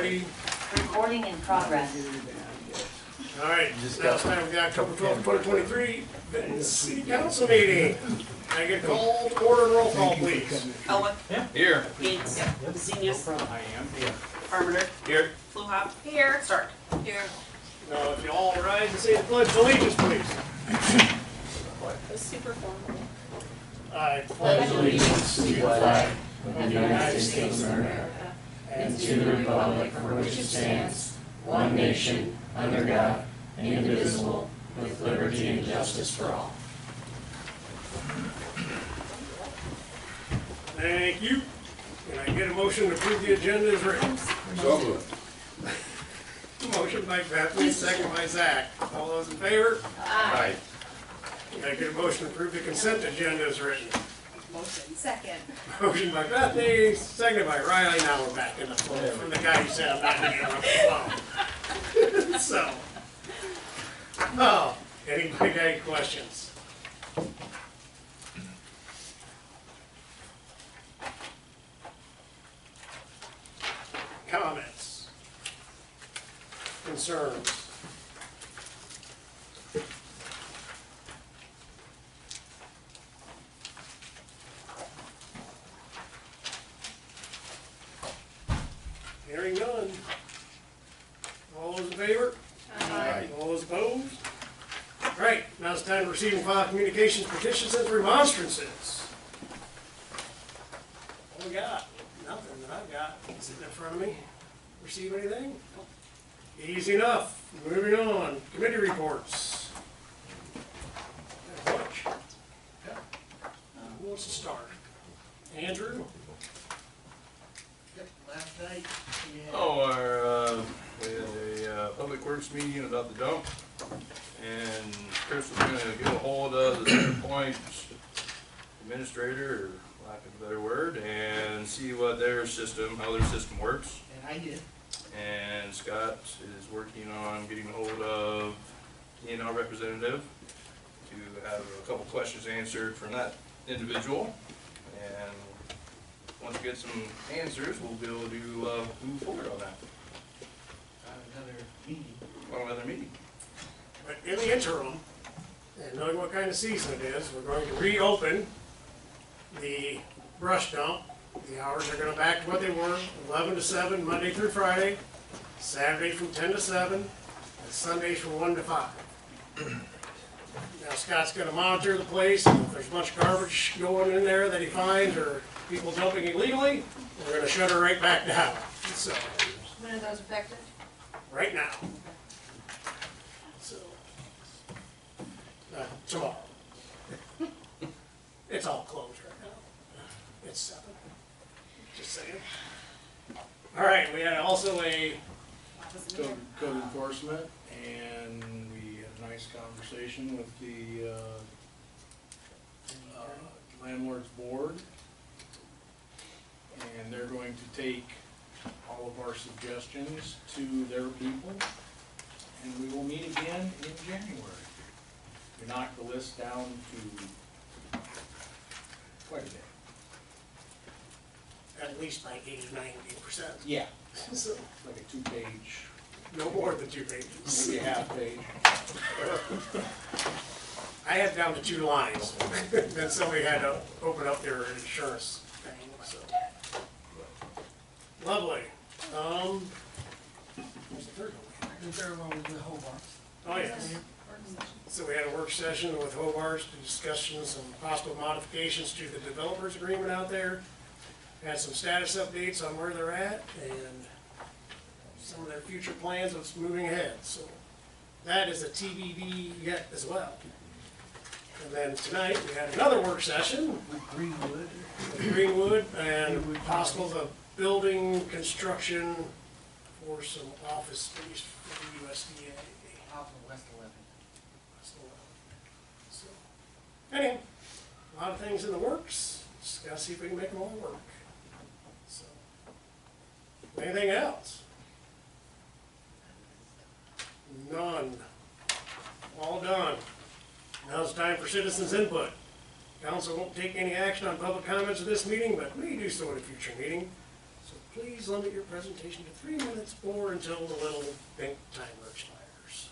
ready? Recording in progress. All right, now it's time for the October 12th, 2023 Benton City Council meeting. Can I get a call to order and roll call, please? Elwood. Here. Gates. Senius. I am here. Farmer. Here. Fluhop. Here. Stark. Here. Now, if you all rise and say the pledge of allegiance, please. That's super formal. I pledge allegiance to the flag of the United States of America and to the republic for which it stands, one nation, under God, indivisible, with liberty and justice for all. Thank you. Can I get a motion to approve the agenda as written? So moved. Motion by Bethany, second by Zach. All those in favor? Aye. Can I get a motion to approve the consent agenda as written? Motion. Second. Motion by Bethany, seconded by Riley. Now we're back in the flow from the guy who said I'm not going to get on the phone. So, anybody got any questions? Comments? Concerns? Hearing none. All those in favor? Aye. All those opposed? All right, now it's time to receive and file communications, petitions, and remonstrances. What we got? Nothing that I've got sitting in front of me. Receive anything? Easy enough. Moving on. Committee reports. Got a bunch. Who wants to start? Andrew? Last night, we had We had a public works meeting about the dump, and Chris was gonna get a hold of the Center Point administrator, or lack of a better word, and see what their system, how their system works. and I did. And Scott is working on getting a hold of E&L representative to have a couple questions answered from that individual. And once we get some answers, we'll be able to move forward on that. Another meeting. On another meeting. But in the interim, and knowing what kind of season it is, we're going to reopen the brush dump. The hours are gonna back to what they were, 11 to 7, Monday through Friday, Saturday from 10 to 7, and Sundays from 1 to 5. Now Scott's gonna monitor the place, and if there's a bunch of garbage going in there that he finds, or people dumping illegally, we're gonna shut her right back down. So, When are those effective? right now. So, tomorrow. It's all closed right now. It's 7. Just saying. All right, we had also a, Code enforcement, and we had a nice conversation with the landlord's board. And they're going to take all of our suggestions to their people, and we will meet again in January. We knocked the list down to quite a bit. at least like 80, 90%. Yeah. So, Like a 2-page, no more than 2 pages. maybe a half page. I had down to 2 lines. Then somebody had to open up their insurance thing, so. Lovely. What's the third one? The third one was the Hobart. Oh, yes. So we had a work session with Hobart to discuss some possible modifications to the developers agreement out there. Had some status updates on where they're at and some of their future plans, what's moving ahead. So that is a TBD yet as well. And then tonight we had another work session With Greenwood. with Greenwood and possible the building construction for some office space for the USDA. Off of West 11. So, anyway, a lot of things in the works. Just gotta see if we can make them all work. So, anything else? None. All done. Now it's time for citizens' input. Council won't take any action on public comments at this meeting, but may do so at a future meeting. So please limit your presentation to 3 minutes or until the little pink timer expires.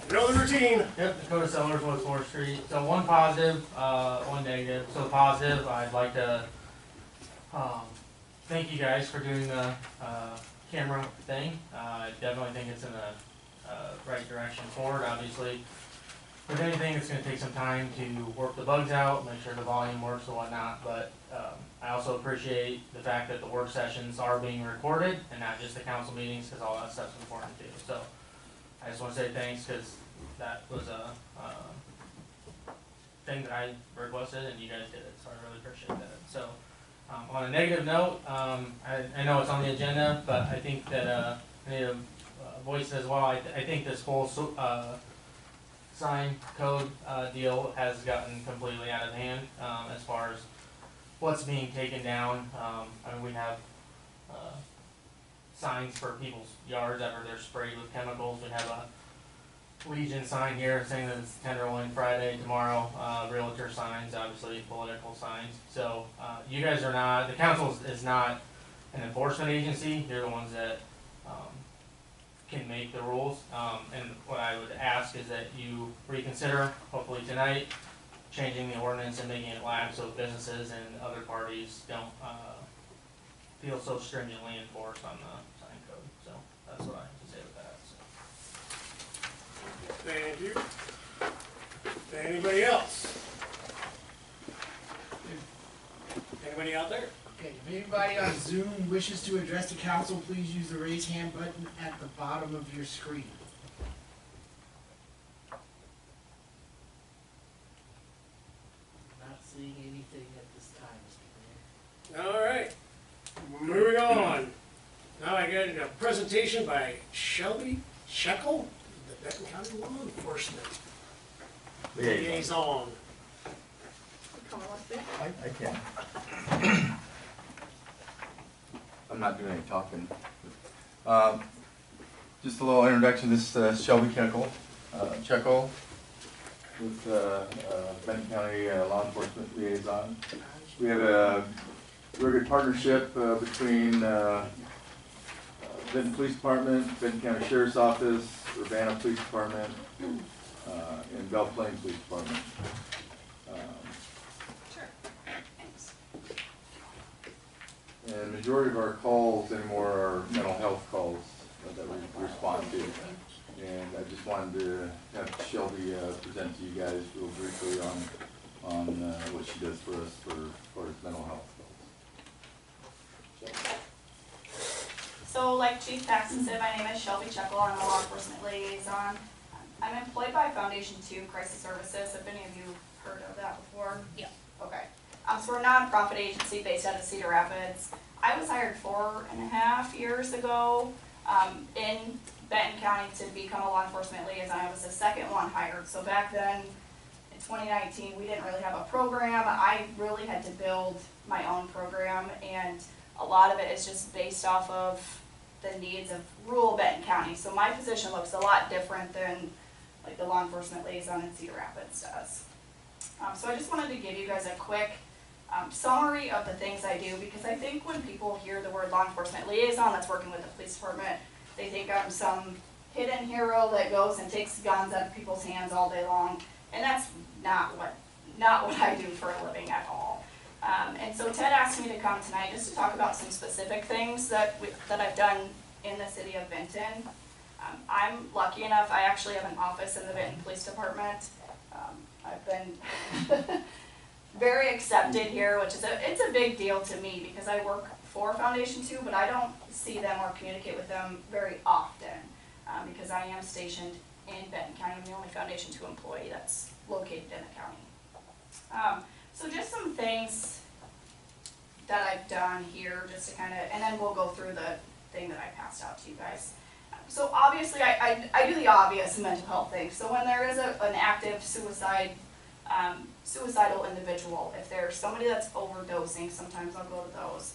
You know the routine. Yep, Dakota Sellers, West 4th Street. So one positive, one negative. So positive, I'd like to thank you guys for doing the camera thing. I definitely think it's in the right direction forward. Obviously, with anything, it's going to take some time to work the bugs out, make sure the volume works and whatnot. But I also appreciate the fact that the work sessions are being recorded and not just the council meetings, because all that stuff's important too. So I just want to say thanks, because that was a thing that I requested and you guys did it, so I really appreciate that. So on a negative note, I know it's on the agenda, but I think that I need a voice as well. I think this whole sign code deal has gotten completely out of hand as far as what's being taken down. I mean, we have signs for people's yards after they're sprayed with chemicals. We have a Legion sign here saying that it's Tenderloin Friday tomorrow, realtor signs, obviously political signs. So you guys are not, the council is not an enforcement agency. You're the ones that can make the rules. And what I would ask is that you reconsider, hopefully tonight, changing the ordinance and making it lax so businesses and other parties don't feel so stringently enforced on the sign code. So that's what I have to say with that. So. Thank you. Anybody else? Anybody out there? Okay, if anybody on Zoom wishes to address the council, please use the raise hand button at the bottom of your screen. Not seeing anything at this time, Mr. Mayor. All right, moving on. Now I got a presentation by Shelby, Chekal, the Benton County Law Enforcement Liaison. Come on, let's do it. I can. I'm not doing any talking. Just a little introduction. This is Shelby Chekal, with Benton County Law Enforcement Liaison. We have a very good partnership between Benton Police Department, Benton County Sheriff's Office, Urbana Police Department, and Belle Plaine Police Department. Sure. Thanks. And the majority of our calls anymore are mental health calls that we respond to. And I just wanted to have Shelby present to you guys real briefly on what she does for us for mental health calls. So like Chief Paxton said, my name is Shelby Chekal. I'm a law enforcement liaison. I'm employed by Foundation 2 Crisis Services. Have any of you heard of that before? Yeah. Okay. So we're a nonprofit agency based out of Cedar Rapids. I was hired 4.5 years ago in Benton County to become a law enforcement liaison. I was the second one hired. So back then, in 2019, we didn't really have a program. I really had to build my own program, and a lot of it is just based off of the needs of rural Benton County. So my position looks a lot different than like the law enforcement liaison in Cedar Rapids does. So I just wanted to give you guys a quick summary of the things I do, because I think when people hear the word law enforcement liaison that's working with the police department, they think I'm some hidden hero that goes and takes guns out of people's hands all day long, and that's not what I do for a living at all. And so Ted asked me to come tonight just to talk about some specific things that I've done in the city of Vinton. I'm lucky enough, I actually have an office in the Vinton Police Department. I've been very accepted here, which is it's a big deal to me, because I work for Foundation 2, but I don't see them or communicate with them very often, because I am stationed in Benton County. I'm the only Foundation 2 employee that's located in the county. So just some things that I've done here, just to kind of, and then we'll go through the thing that I passed out to you guys. So obviously, I do the obvious mental health thing. So when there is an active suicidal individual, if there's somebody that's overdosing, sometimes I'll go to those.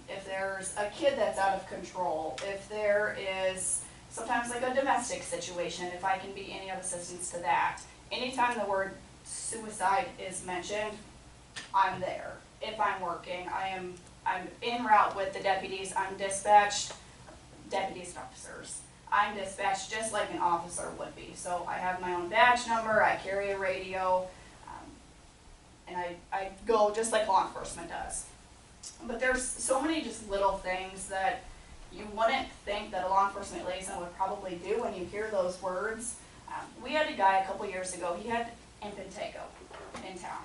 If there's a kid that's out of control, if there is sometimes like a domestic situation, if I can be any of assistance to that. Anytime the word suicide is mentioned, I'm there. If I'm working, I'm en route with the deputies, I'm dispatched, deputies and officers. I'm dispatched just like an officer would be. So I have my own badge number, I carry a radio, and I go just like law enforcement does. But there's so many just little things that you wouldn't think that a law enforcement liaison would probably do when you hear those words. We had a guy a couple years ago, he had impetigo in town.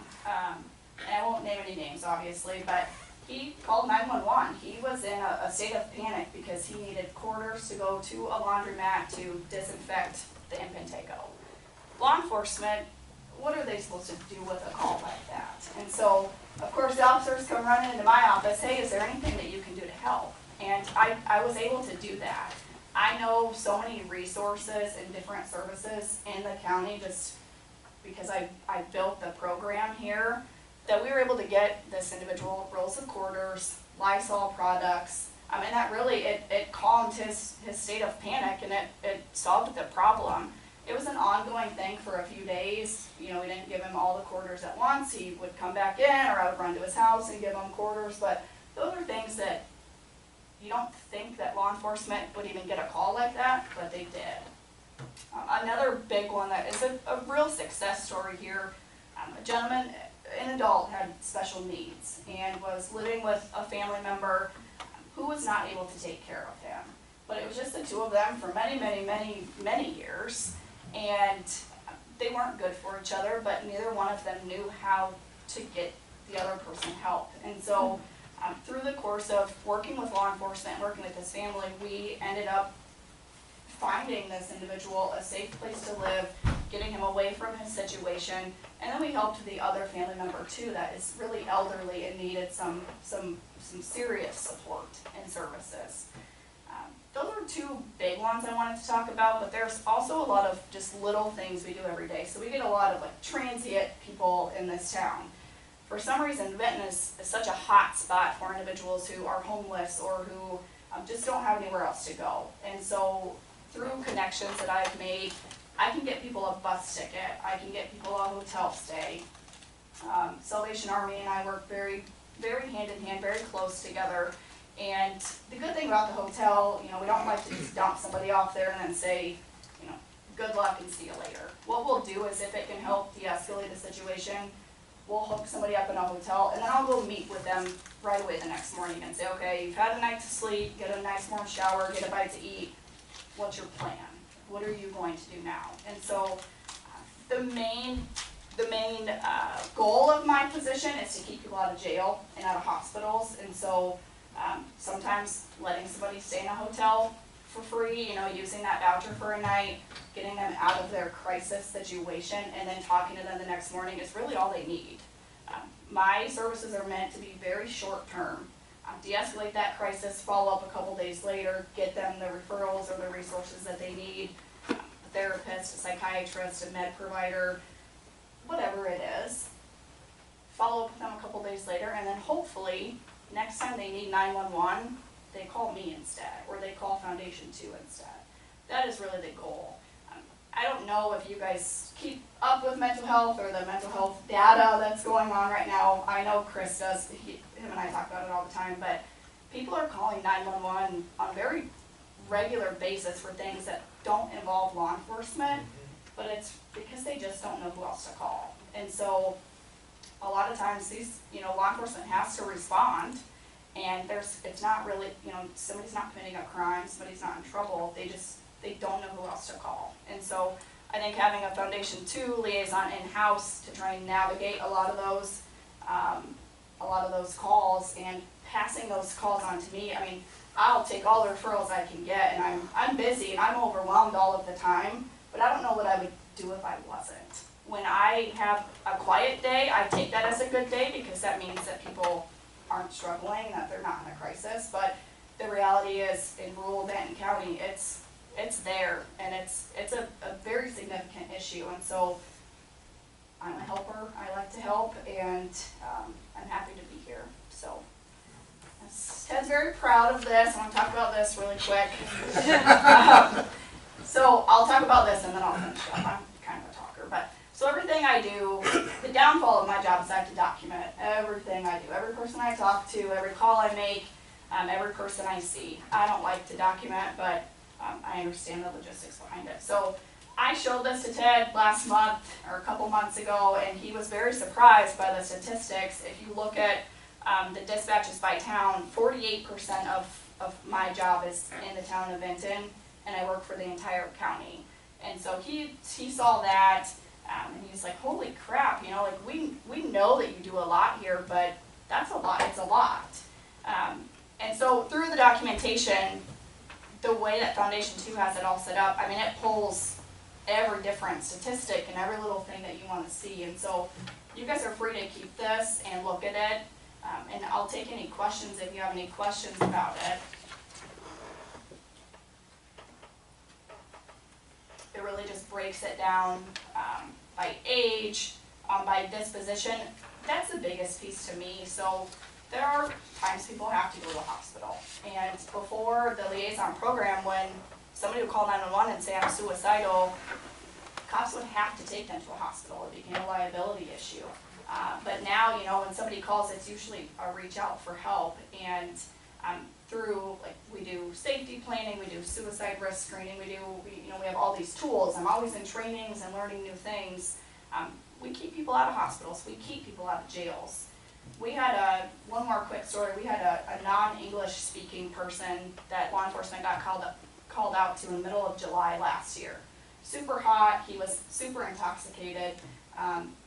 And I won't name any names obviously, but he called 911. He was in a state of panic because he needed quarters to go to a laundromat to disinfect the impetigo. Law enforcement, what are they supposed to do with a call like that? And so, of course, the officers come running into my office, hey, is there anything that you can do to help? And I was able to do that. I know so many resources and different services in the county just because I built the program here, that we were able to get this individual rolls of quarters, Lysol products, and that really, it calmed his state of panic, and it solved the problem. It was an ongoing thing for a few days. You know, we didn't give him all the quarters at once. He would come back in, or I would run to his house and give him quarters, but those are things that you don't think that law enforcement would even get a call like that, but they did. Another big one that is a real success story here, a gentleman, an adult, had special needs and was living with a family member who was not able to take care of him. But it was just the two of them for many years, and they weren't good for each other, but neither one of them knew how to get the other person help. And so through the course of working with law enforcement, working with his family, we ended up finding this individual a safe place to live, getting him away from his situation, and then we helped the other family member too that is really elderly and needed some serious support and services. Those are two big ones I wanted to talk about, but there's also a lot of just little things we do every day. So we get a lot of like transient people in this town. For some reason, Vinton is such a hot spot for individuals who are homeless or who just don't have anywhere else to go. And so through connections that I've made, I can get people a bus ticket, I can get people a hotel stay. Salvation Army and I work very hand in hand, very close together. And the good thing about the hotel, you know, we don't like to just dump somebody off there and then say, you know, good luck and see you later. What we'll do is if it can help de-escalate the situation, we'll hook somebody up in a hotel, and then I'll go meet with them right away the next morning and say, okay, you've had a night to sleep, get a nice warm shower, get a bite to eat. What's your plan? What are you going to do now? And so the main goal of my position is to keep people out of jail and out of hospitals. And so sometimes letting somebody stay in a hotel for free, you know, using that voucher for a night, getting them out of their crisis situation, and then talking to them the next morning is really all they need. My services are meant to be very short term. De-escalate that crisis, follow up a couple days later, get them the referrals or the resources that they need, a therapist, a psychiatrist, a med provider, whatever it is. Follow up with them a couple days later, and then hopefully next time they need 911, they call me instead, or they call Foundation 2 instead. That is really the goal. I don't know if you guys keep up with mental health or the mental health data that's going on right now. I know Chris does, him and I talk about it all the time, but people are calling 911 on a very regular basis for things that don't involve law enforcement, but it's because they just don't know who else to call. And so a lot of times these, you know, law enforcement has to respond, and it's not really, you know, somebody's not committing a crime, somebody's not in trouble, they don't know who else to call. And so I think having a Foundation 2 liaison in-house to try and navigate a lot of those calls and passing those calls on to me, I mean, I'll take all the referrals I can get, and I'm busy and I'm overwhelmed all of the time, but I don't know what I would do if I wasn't. When I have a quiet day, I take that as a good day because that means that people aren't struggling, that they're not in a crisis. But the reality is, in rural Benton County, it's there, and it's a very significant issue. And so I'm a helper, I like to help, and I'm happy to be here. So Ted's very proud of this. I want to talk about this really quick. So I'll talk about this and then I'll finish up. I'm kind of a talker. So everything I do, the downfall of my job is I have to document everything I do. Every person I talk to, every call I make, every person I see. I don't like to document, but I understand the logistics behind it. So I showed this to Ted last month, or a couple months ago, and he was very surprised by the statistics. If you look at the dispatches by town, 48% of my job is in the town of Vinton, and I work for the entire county. And so he saw that, and he's like, holy crap, you know, like we know that you do a lot here, but that's a lot, it's a lot. And so through the documentation, the way that Foundation 2 has it all set up, I mean, it pulls every different statistic and every little thing that you want to see. And so you guys are free to keep this and look at it. And I'll take any questions if you have any questions about it. It really just breaks it down by age, by disposition. That's the biggest piece to me. So there are times people have to go to the hospital. And before the Liaison program, when somebody would call 911 and say I'm suicidal, cops would have to take them to a hospital. It became a liability issue. But now, you know, when somebody calls, it's usually a reach out for help. And through, like, we do safety planning, we do suicide risk screening, we have all these tools. I'm always in trainings and learning new things. We keep people out of hospitals. We keep people out of jails. We had one more quick story. We had a non-English speaking person that law enforcement got called out to in the middle of July last year. Super hot, he was super intoxicated,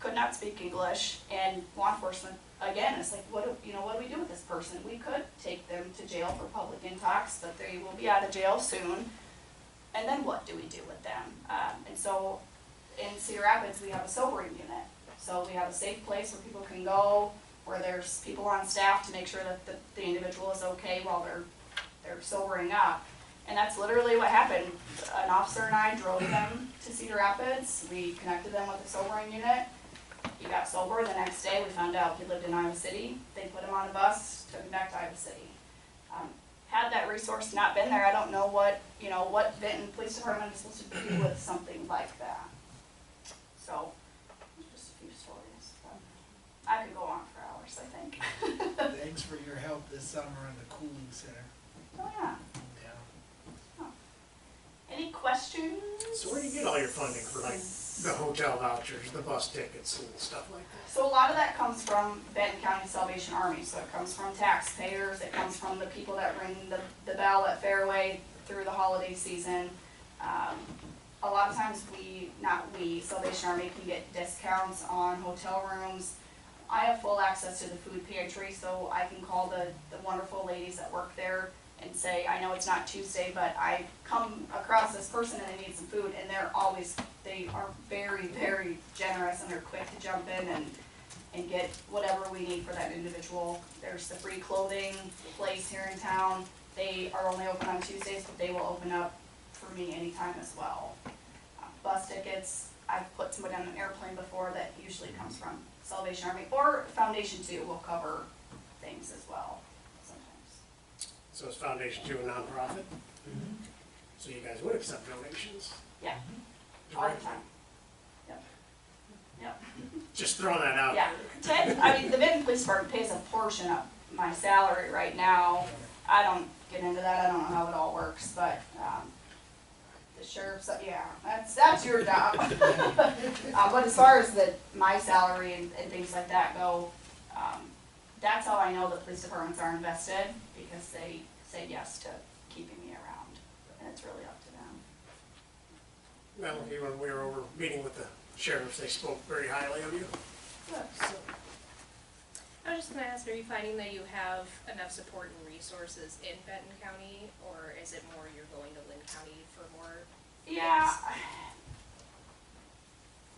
could not speak English, and law enforcement, again, it's like, what do we do with this person? We could take them to jail for public intox, but they will be out of jail soon, and then what do we do with them? And so in Cedar Rapids, we have a sobering unit. So we have a safe place where people can go, where there's people on staff to make sure that the individual is okay while they're sobering up. And that's literally what happened. An officer and I drove them to Cedar Rapids. We connected them with the sobering unit. He got sober. The next day we found out he lived in Iowa City. They put him on a bus, took him back to Iowa City. Had that resource not been there, I don't know what Benton Police Department is supposed to do with something like that. So, just a few stories. I could go on for hours, I think. Thanks for your help this summer in the cooling center. Oh, yeah. Yeah. Any questions? So where do you get all your funding for, like, the hotel vouchers, the bus tickets and stuff like that? So a lot of that comes from Benton County Salvation Army. So it comes from taxpayers, it comes from the people that ring the bell at Fairway through the holiday season. A lot of times Salvation Army can get discounts on hotel rooms. I have full access to the food pantry, so I can call the wonderful ladies that work there and say, I know it's not Tuesday, but I come across this person and they need some food, and they are very, very generous, and they're quick to jump in and get whatever we need for that individual. There's the free clothing place here in town. They are only open on Tuesdays, but they will open up for me anytime as well. Bus tickets, I've put somebody on an airplane before that usually comes from Salvation Army, or Foundation 2 will cover things as well sometimes. So is Foundation 2 a nonprofit? Mm-hmm. So you guys would accept donations? Yeah, all the time. Yep. Just throwing that out Yeah, there. the Benton Police Department pays a portion of my salary right now. I don't get into that, I don't know how it all works, but, the sheriff's, yeah, that's your job. But as far as my salary and things like that go, that's how I know the police departments are invested, because they say yes to keeping me around, and it's really up to them. Well, when we were over meeting with the sheriffs, they spoke very highly of you. Good. So, I was just gonna ask, are you finding that you have enough support and resources in Benton County, or is it more you're going to Lynn County for more? Yeah.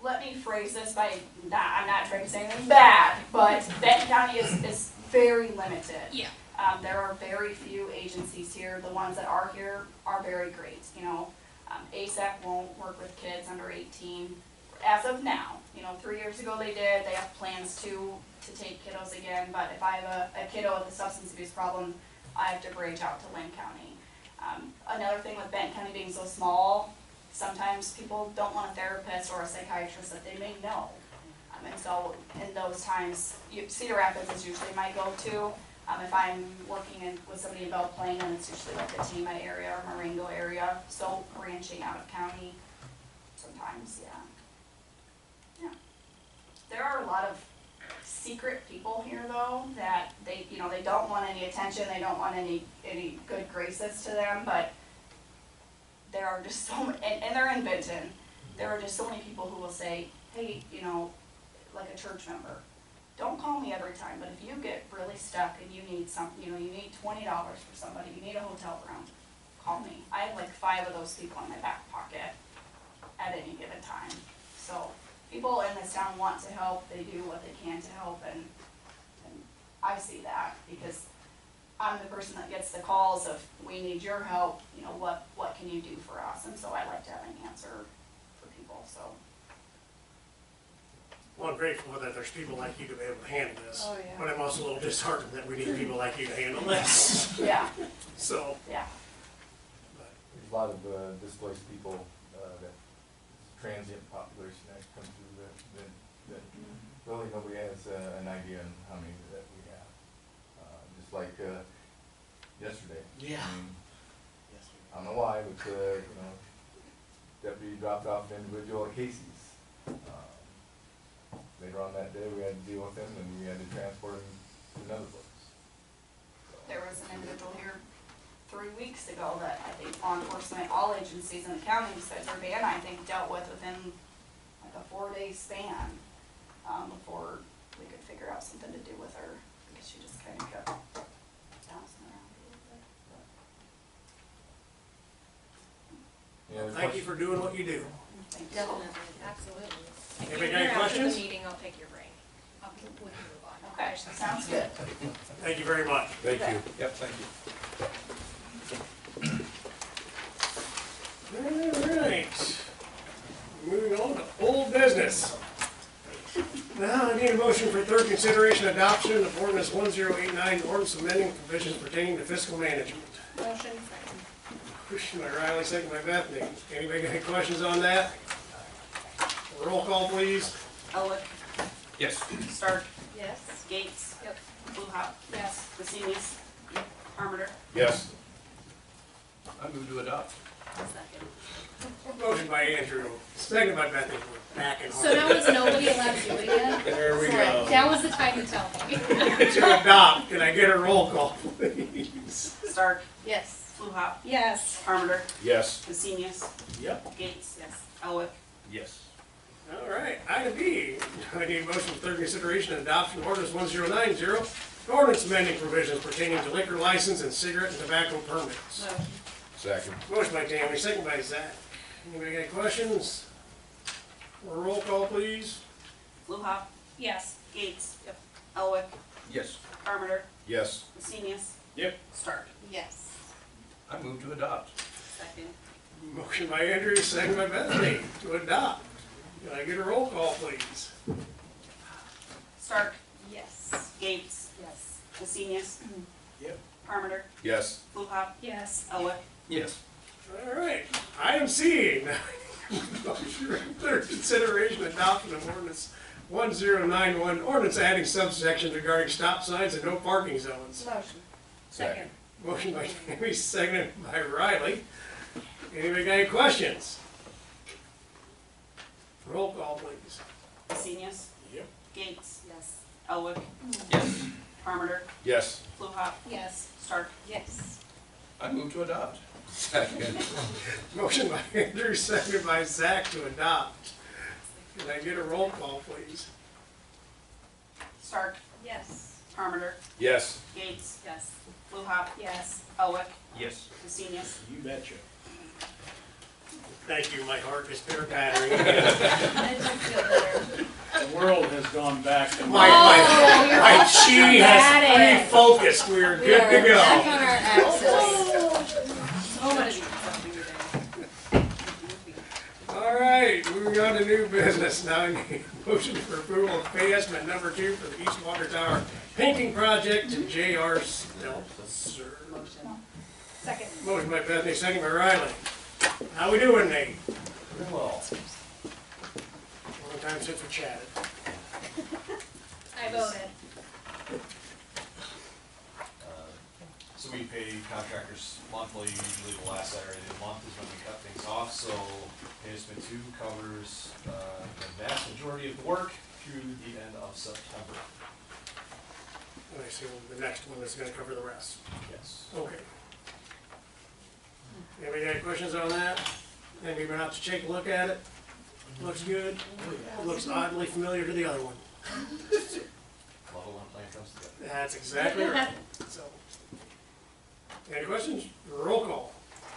Let me phrase this by, I'm not trying to say anything bad, but Benton County is very limited. Yeah. There are very few agencies here. The ones that are here are very great. ASAC won't work with kids under 18 as of now. 3 years ago they did. They have plans to take kiddos again, but if I have a kiddo with a substance abuse problem, I have to branch out to Lynn County. Another thing with Benton County being so small, sometimes people don't want a therapist or a psychiatrist that they may know. And so in those times, Cedar Rapids is usually my go-to. If I'm working with somebody about playing, then it's usually like the Tama area or Marengo area. So branching out of county, sometimes, yeah. There are a lot of secret people here though, that they don't want any attention, they don't want any good graces to them, but there are just so many, and they're in Benton, there are just so many people who will say, hey, like a church member, don't call me every time, but if you get really stuck and you need you need $20 for somebody, you need a hotel room, call me. I have like 5 of those people in my back pocket at any given time. So people in this town want to help, they do what they can to help, and I see that because I'm the person that gets the calls of, we need your help, what can you do for us? And so I like to have an answer for people, so. Well, I'm grateful that there's people like you to be able to handle this. Oh, yeah. But I'm also a little disheartened that we need people like you to handle this. Yeah, So, yeah. There's a lot of displaced people, that transient population that come through that really nobody has an idea on how many that we have. Just like yesterday. Yeah. I mean, I don't know why, but deputy dropped off an individual at Casey's. Later on that day, we had to deal with him and we had to transport him to another place. There was an individual here 3 weeks ago that I think law enforcement, all agencies in the county, besides our van, I think, dealt with within like a 4-day span, before we could figure out something to do with her, because she just kind of kept bouncing around a little bit. Yeah, thank you for doing what you do. Thank you. Definitely. Absolutely. Anybody If got any you're after the questions? meeting, I'll pick your brain. We can move on. Okay, sounds good. Thank you very much. Thank you. Yep, thank you. All right. Moving on to old business. Now I need a motion for third consideration adoption of ordinance 1089, ordinance amending provisions pertaining to fiscal management. Motion. Motion by Riley, second by Bethany. Anybody got any questions on that? Roll call, please. Elwick, Yes. Stark, Yes. Gates, Yep. Blue Hop, Yes. Messinius, Harmonder. Yes. I move to adopt. Second. Motion by Andrew, second by Bethany. We're back in So now is nobody allowed to do it yet? There we Sorry, go. now was the time to tell me. To adopt, can I get a roll call, please? Stark, Yes. Blue Hop, Yes. Harmonder, Yes. Messinius, Yep. Gates, Elwick. Yes. All right, item B, I need a motion for third consideration and adoption of ordinance 1090, ordinance amending provisions pertaining to liquor license and cigarette and tobacco permits. Motion. Second. Motion by Tammy, second by Zach. Anybody got any questions? Roll call, please. Blue Hop, Yes. Gates, Elwick, Yes. Harmonder, Yes. Messinius, Yep. Stark. Yes. I move to adopt. Second. Motion by Andrew, second by Bethany to adopt. Can I get a roll call, please? Stark, Yes. Gates, Yes. Messinius, Yep. Harmonder, Yes. Blue Hop, Yes. Elwick. Yes. All right, item C, third consideration adoption of ordinance 1091, ordinance adding subsections regarding stop signs and no parking zones. Motion. Second. Motion by Tammy, seconded by Riley. Anybody got any questions? Roll call, please. Messinius, Yep. Gates, Yes. Elwick, Yes. Harmonder, Yes. Blue Hop, Yes. Stark. Yes. I move to adopt. Second. Motion by Andrew, seconded by Zach to adopt. Can I get a roll call, please? Stark, Yes. Harmonder, Yes. Gates, Yes. Blue Hop, Yes. Elwick, Yes. Messinius. You betcha. Thank you, my heart is pitter-pattering. I do feel better. The world has gone back to My you're my all chi has dramatic. refocused, we're good to Back go. on our axis. Oh, what is All right, moving on to new business. Now I need a motion for approval of pay estimate number 2 for the East Water Tower painting project to J.R. Stelzer. Second. Motion by Bethany, second by Riley. How we doing, Nate? Doing well. Long time since we chatted. I voted. So we pay contractors monthly, usually the last Saturday of the month is when we cut things off, so payment 2 covers the vast majority of the work through the end of September. And I assume the next one is gonna cover the rest. Yes. Okay. Anybody got any questions on that? Anybody been out to take a look at it? Looks good? Looks oddly familiar to the other one. Love it when a plan comes together. That's exactly right. So, any questions? Roll call.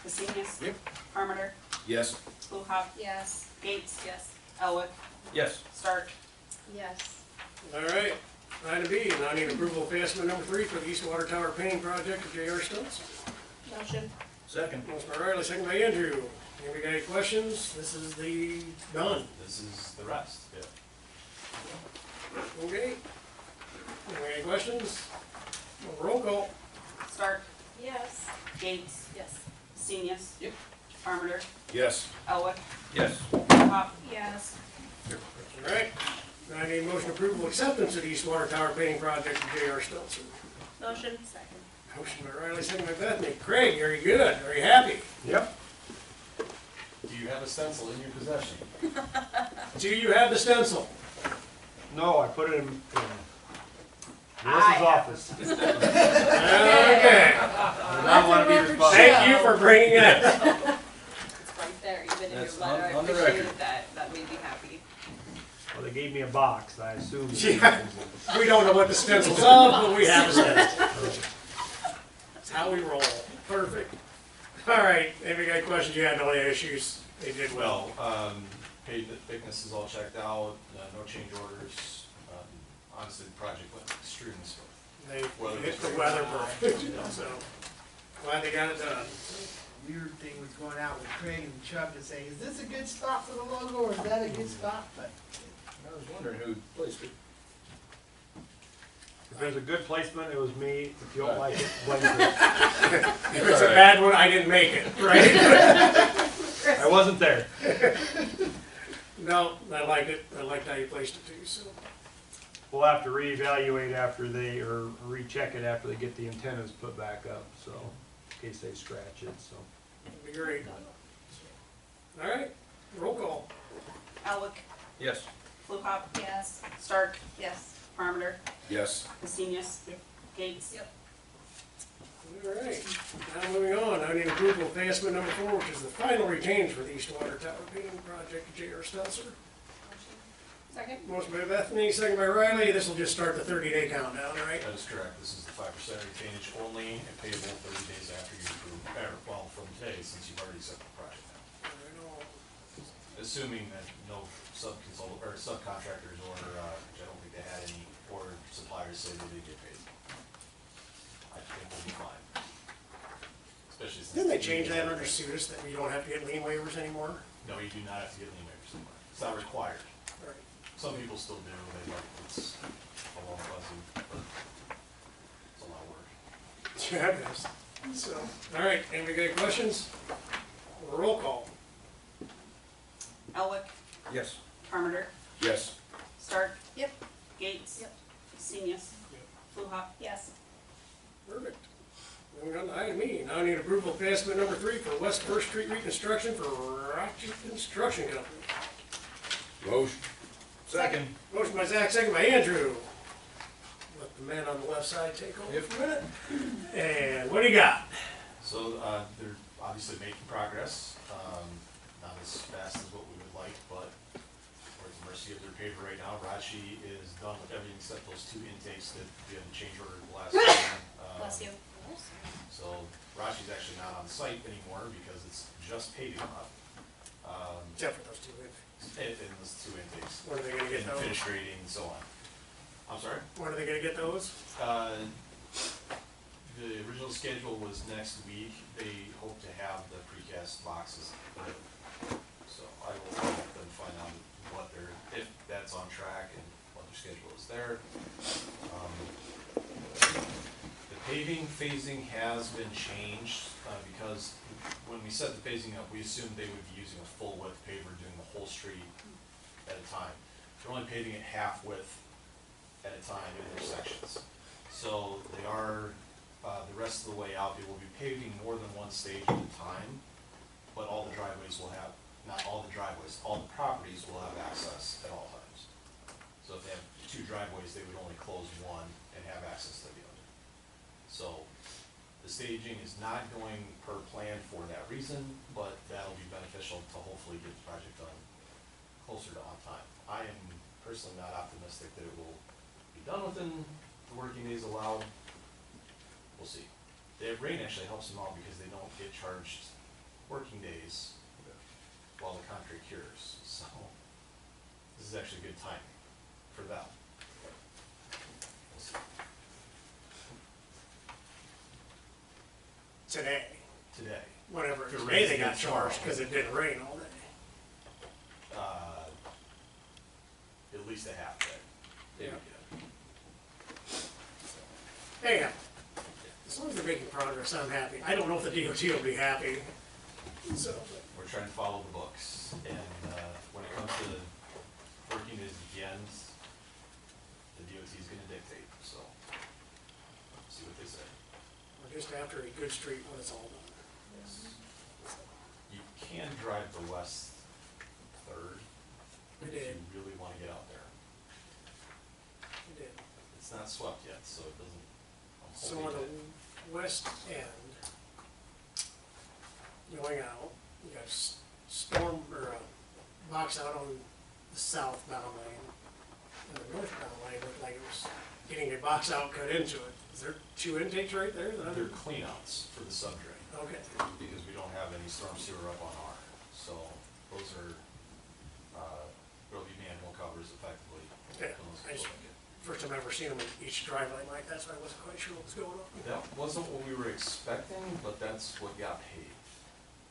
Pesinius? Yep. Harmander? Yes. Fluhop? Yes. Gates? Yes. Elwick? Yes. Stark? Yes. All right. Item B, now I need approval of pay estimate number 3 for the East Water Tower painting project of J.R. Stutz. Motion. Second. Motion by Riley, second by Andrew. Anybody got any questions? This is the done. This is the rest, yeah. Okay. Anybody got any questions? Roll call. Stark? Yes. Gates? Yes. Pesinius? Yep. Harmander? Yes. Elwick? Yes. Fluhop? Yes. All right. Now I need motion approval acceptance of the East Water Tower painting project of J.R. Stutz. Motion. Second. Motion by Riley, second by Bethany. Craig, are you good? Are you happy? Yep. Do you have a stencil in your possession? Do you have the stencil? No, I put it in Melissa's office. Okay. I want to be responsible. Thank you for bringing it. It's right there, even in your That's letter, I on the appreciated record. that, that made me happy. Well, they gave me a box, I assumed. Yeah. We don't know what the stencil's of, but we have a stencil. That's how we roll. Perfect. All right. Anybody got questions? You had no issues. They did well. Well, pavement thickness is all checked out, no change orders. Honestly, the project went extremely smooth. They hit the weather perfect. So glad they got it done. Weird thing was going out with Craig and Chuck to say, is this a good spot for the logo or is that a good spot? But I was wondering who placed it. If there's a good placement, it was me. If you don't like it, blame Chris. If it's a bad one, I didn't make it, right? I wasn't there. No, I liked it. I liked how you placed it too, so. We'll have to reevaluate after they, or recheck it after they get the antennas put back up, so, in case they scratch it, so. That'd be great. All right, roll call. Elwick? Yes. Fluhop? Yes. Stark? Yes. Harmander? Yes. Pesinius? Gates? Yep. All right, now moving on, I need approval of pay estimate number 4, which is the final retains for the East Water Tower painting project of J.R. Stutz. Second. Motion by Bethany, second by Riley. This will just start the 30-day countdown, right? That is correct. This is the 5% retainage only and payable 30 days after you approve, well, from today, since you've already set the project now. Assuming that no subcontractors or, which I don't think they had any, or suppliers say they did get paid. I think we'll be fine. Especially since. Didn't they change that under SUDAS that we don't have to get lien waivers anymore? No, you do not have to get lien waivers anymore. It's not required. Right. Some people still do, they like, it's a long blessing, but it's a lot of work. Yeah, it is. So, all right, anybody got any questions? Roll call. Elwick? Yes. Harmander? Yes. Stark? Yep. Gates? Yep. Pesinius? Fluhop? Yes. Perfect. Moving on to item E. Now I need approval of pay estimate number 3 for West First Street reconstruction for Rocky Construction Company. Motion. Second. Motion by Zach, second by Andrew. Let the man on the left side take over for a minute. And what do you got? So, they're obviously making progress, not as fast as what we would like, but we're at the mercy of their paper right now. Rachi is done with everything except those 2 intakes that we had to change order last time. Bless you. So Rachi's actually not on site anymore because it's just paving up. Except for those 2 intakes. And those 2 intakes. When are they gonna get And those? finish grading and so on. I'm sorry? When are they gonna get those? The original schedule was next week. They hope to have the precast boxes delivered. So I will let them find out what their, if that's on track and what their schedule is there. The Paving phasing has been changed, because when we set the phasing up, we assumed they would be using a full width paver doing the whole street at a time. They're only paving it half width at a time in their sections. So they are, the rest of the way out, they will be paving more than one stage at a time, but all the driveways will have, not all the driveways, all the properties will have access at all times. So if they have 2 driveways, they would only close one and have access to the other. So the staging is not going per plan for that reason, but that'll be beneficial to hopefully get the project done closer to on time. I am personally not optimistic that it will be done within the working days allowed. We'll see. The rain actually helps them out because they don't get charged working days while the concrete cures. So this is actually good timing for them. We'll see. Today, whatever, If it today rains they got again tomorrow. charged because it didn't rain all day. At least a half day. Yeah. Anyhow, as long as they're making progress, I'm happy. I don't know if the DOT will be happy, so. We're trying to follow the books, and when it comes to working days at the end, the DOT is gonna dictate, so see what they say. We're just after a good street when it's all done. You can drive the west third We if did, you really wanna get out there. we did. It's not swept yet, so it doesn't. I'm So on hoping the west end, going out, you got a storm, or a box out on the southbound lane. And the northbound lane looked like it was getting a box out cut into it. Is there 2 intakes right there? that they're cleanouts for the subdrain, Okay, because we don't have any storm sewer up on our, so those are, there'll be manhole covers effectively. okay. when those I just- go in. First time I ever seen them in each driveway like that, so I wasn't quite sure what was going on. That wasn't what we were expecting, but that's what got paved.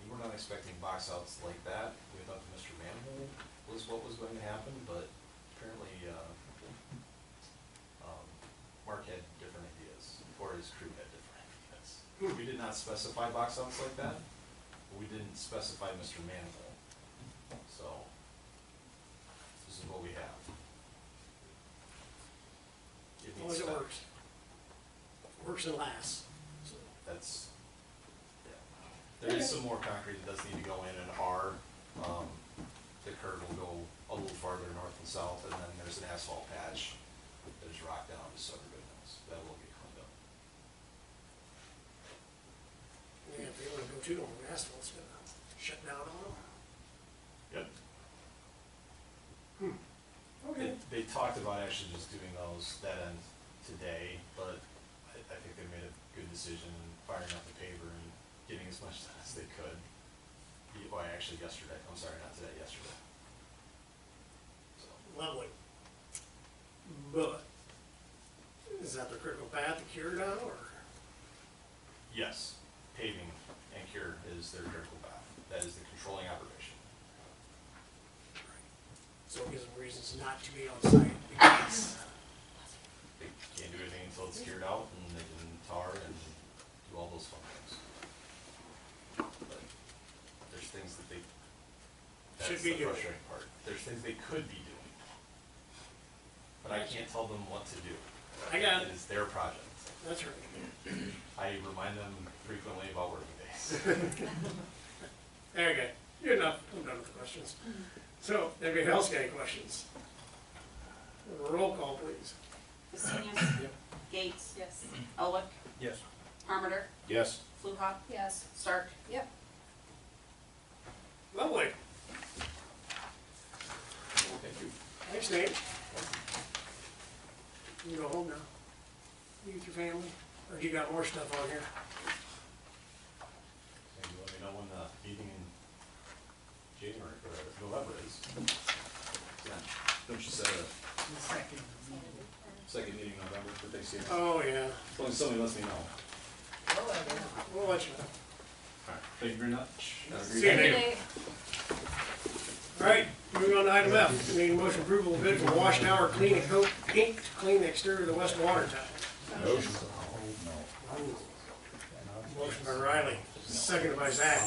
We were not expecting box outs like that. We thought the Mr. Manhole was what was going to happen, but apparently, Mark had different ideas, or his crew had different ideas. We did not specify box outs like that, but we didn't specify Mr. Manhole. So, this is what we have. It As long needs as it spec. works. Works and lasts. So, That's, yeah. There is some more concrete that does need to go in, and the curve will go a little farther north and south, and then there's an asphalt patch that is rocked down to Sugar Good Mills. That will get cleaned up. yeah, if they wanna go too long, the asphalt's gonna shut down on them. Yep. Okay. They talked about actually just doing that end today, but I think they made a good decision in firing up the paver and getting as much done as they could. Well, actually yesterday, I'm sorry, not today, yesterday. So, Lovely. But, is that the critical path to cure now, or? yes, paving and cure is their critical path. That is the controlling operation. So it gives them reasons not to be on site because. They can't do anything until it's cured out, and they can tar and do all those fun things. But there's things that they, Should that's be the doing. frustrating part. There's things they could be doing. But I can't tell them what to do. I got it. It is their project. That's right. I remind them frequently about working days. There you go. Good enough. I'm done with the questions. So, anybody else got any questions? Roll call, please. Fiscal, Gates, Yes. Elwick, Yes. Harmander, Yes. Fluha, Yes. Stark. Yep. Lovely. Thank you. Thanks, Nate. You can go home now. You with your family? Or do you got more stuff on here? Maybe let me know when the meeting in January, or November is. Yeah. Don't you set a The second. second meeting in November for Thanksgiving? Oh, yeah. As long as somebody lets me know. We'll let you know. All right, thank you very much. Have a great See you, day. Nate. All right, moving on to item F. We need a motion approval of bid for Watchtower Clean and Coat Inc. to clean the exterior of the west water tower. Motion. Motion by Riley, seconded by Zach.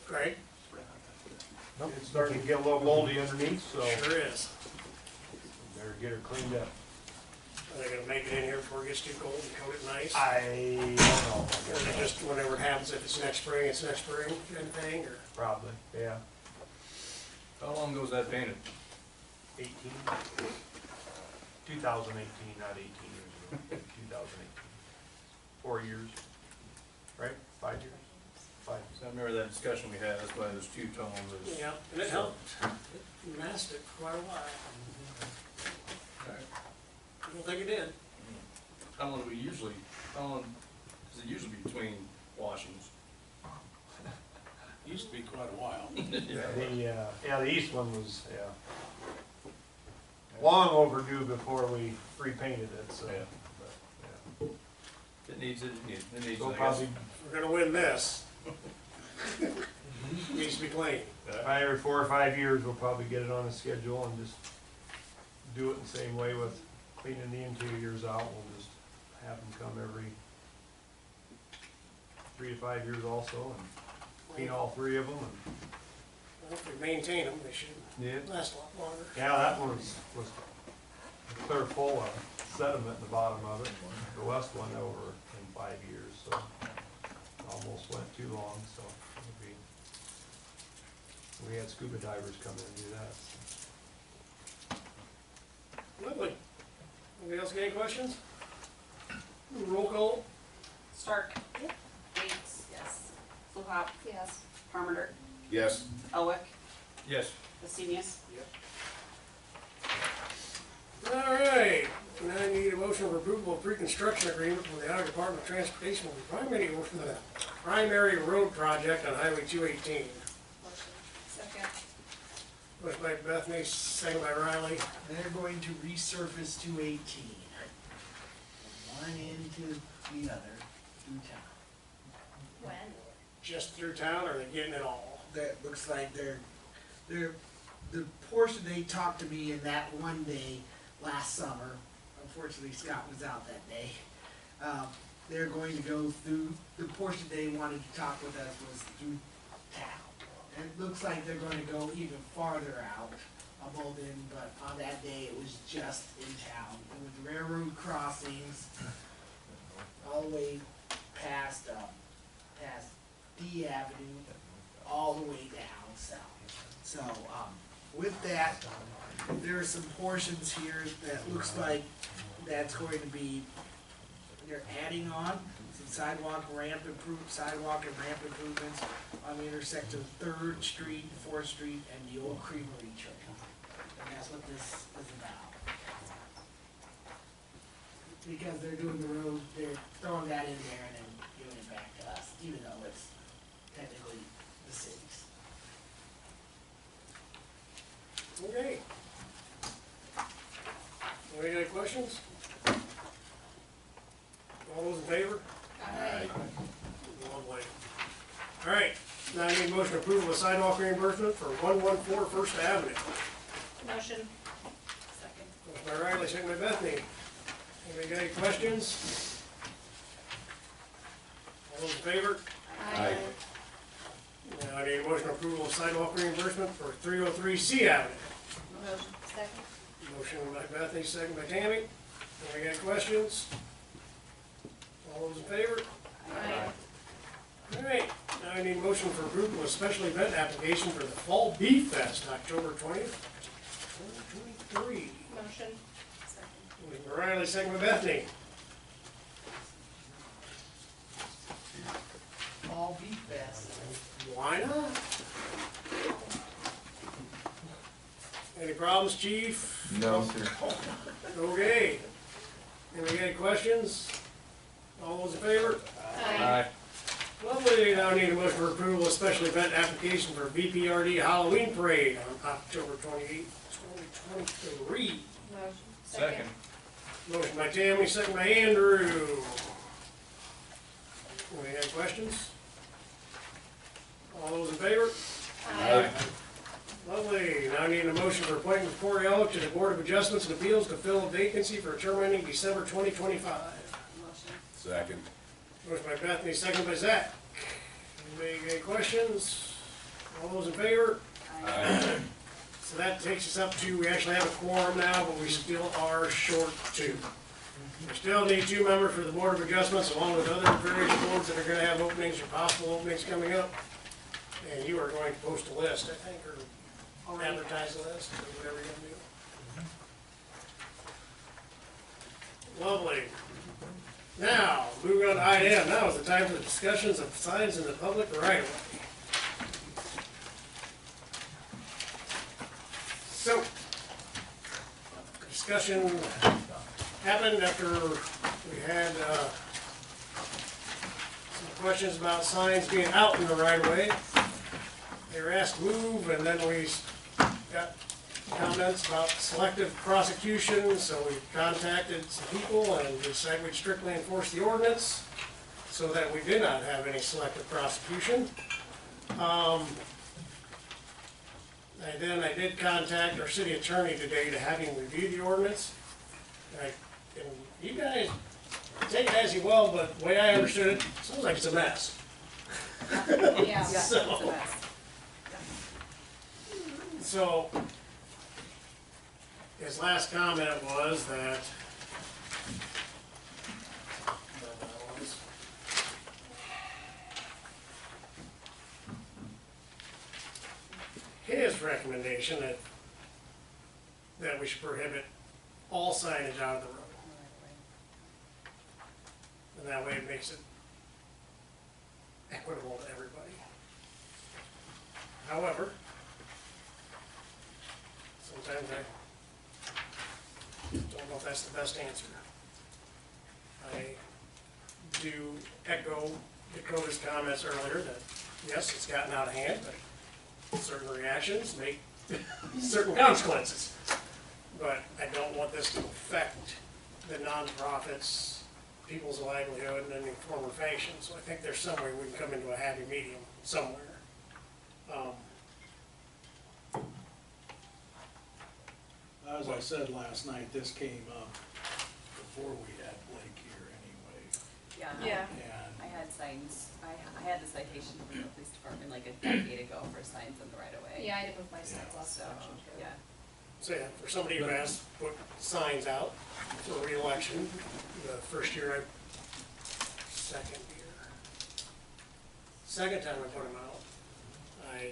Craig? Nope, it's starting to get a little moldy underneath, so Sure is. better get her cleaned up. Are they gonna make it in here before it gets too cold and coat it nice? I don't know. Or is it just whenever it happens, if it's next spring, it's next spring kind of thing, or? Probably, yeah. How long ago was that painted? 18? 2018, not 18 years ago. 2018. 4 years, right? 5 years? 5 years. So I remember that discussion we had, that's why there's two tones. There's- Yeah, and it helped. It lasted for quite a while. I don't think it did. How long do we usually, how long does it usually be between washings? Used to be quite a while. The east one was, long overdue before we repainted it, so. Yeah. but, It needs it, it needs, So I guess. probably, If we're gonna win this, it needs to be clean. probably every 4 or 5 years, we'll probably get it on a schedule and just do it the same way with cleaning the interiors out. We'll just have them come every 3 to 5 years also and clean all 3 of them. And Well, if we maintain them, they should yeah, last a lot longer. that one was clear full of sediment in the bottom of it. The west one over in 5 years, so almost went too long. So we had scuba divers come in and do that. So. Lovely. Anybody else got any questions? Roll call? Stark. Gates. Yes. Fluhop. Yes. Parmenter. Yes. Elwick. Yes. Vasinius. All right, now I need a motion for approval of pre-construction agreement with the Iowa Department of Transportation for the primary road project on Highway 218. Motion. Second. Motion by Bethany, second by Riley. They're going to resurface 218. One into the other through town. When? Just through town, or are they getting it all? That looks like they're, the portion they talked to me in that one day last summer, unfortunately Scott was out that day. They're going to go through, the portion they wanted to talk with us was through town. And it looks like they're going to go even farther out, Bolden, but on that day it was just in town. And with the railroad crossings, all the way past D Avenue, all the way down south. So, with that, there are some portions here that looks like that's going to be, they're adding on some sidewalk and ramp improvements on the intersection of 3rd Street, 4th Street, and the old Creamery Trail. And that's what this is about. Because they're doing the road, they're throwing that in there and then giving it back to us, even though it's technically the city's. Okay. Anybody got any questions? All those in favor? Aye. Lovely. All right, now I need a motion to approve of sidewalk reimbursement for 114 First Avenue. Motion. Motion by Riley, second by Bethany. Anybody got any questions? All those in favor? Aye. Now I need a motion to approval of sidewalk reimbursement for 303 C Avenue. Motion. Second. Motion by Bethany, second by Tammy. Anybody got any questions? All those in favor? Aye. All right, now I need a motion for approval of special event application for the Fall Beef Fest, October 20th, 2023. Motion. Second. Motion by Riley, second by Bethany. All beef fest. Why not? Any problems, chief? No, sir. Okay. Anybody got any questions? All those in favor? Aye. Lovely, now I need a motion for approval of special event application for BPRD Halloween Parade on October 28th, 2023. Motion. Second. Motion by Tammy, second by Andrew. Any other questions? All those in favor? Aye. Lovely, now I need a motion motion for appointment of Corey Elk to the Board of Adjustments and Appeals to fill a vacancy for a term ending December 2025. Motion. Second. Motion by Bethany, second by Zach. Anybody got questions? All those in favor? So that takes us up to, we actually have a quorum now, but we still are short two. We still need 2 members for the Board of Adjustments, along with other various boards that are gonna have openings or possible openings coming up. And you are going to post a list, I think, or advertise a list, or whatever you're gonna do. Lovely. Now, moving on to item M, now is the time for the discussions of signs in the public right of way. So, discussion happened after we had some questions about signs being out in the right of way. They were asked to move, and then we got comments about selective prosecution, so we contacted some people and decided we'd strictly enforce the ordinance so that we did not have any selective prosecution. And then I did contact our city attorney today to have him review the ordinance. And you guys, take it as you will, but the way I understood it, sounds like it's a mess. Yeah, So- it's a mess. So, his last comment was that his recommendation that we should prohibit all signage out of the road. And that way it makes it equitable to everybody. However, sometimes I don't know if that's the best answer. I do echo Dakota's comments earlier that, yes, it's gotten out of hand, but certain reactions make certain consequences. But I don't want this to affect the nonprofits, people's livelihood in any form or fashion. So I think there's some way we can come into a happy medium somewhere. As I said last night, this came up before we had Blake here anyway. Yeah. And I had signs, I had the citation from the police department like a decade ago for signs in the right of way. Yeah, I did with my sidewalk So, section too. yeah. So yeah, for somebody who has put signs out for reelection, the first year second time I put them out, I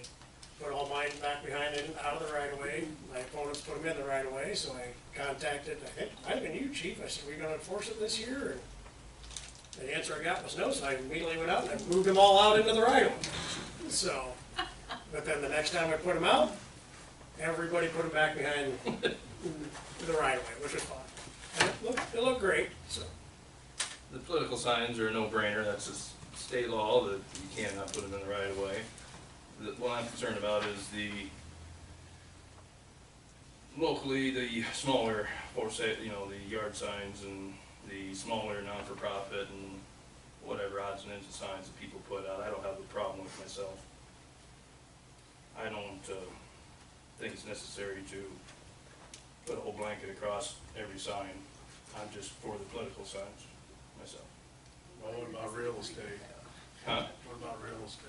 put all mine back behind it, out of the right of way. My opponents put them in the right of way, so I contacted, I think, might have been you, chief. I said, "Are we gonna enforce it this year?" And the answer I got was no, so I immediately went out and I moved them all out into the right of way. So, but then the next time I put them out, everybody put them back behind the right of way, which was fine. And it looked great, so. The political signs are a no-brainer, that's just state law that you cannot put them in the right of way. What I'm concerned about is locally, the smaller, for sale, the yard signs and the smaller non-for-profit and whatever odds and ends of signs that people put out. I don't have a problem with myself. I don't think it's necessary to put a whole blanket across every sign. I'm just for the political signs myself. well, what about real estate? Huh? What about real estate?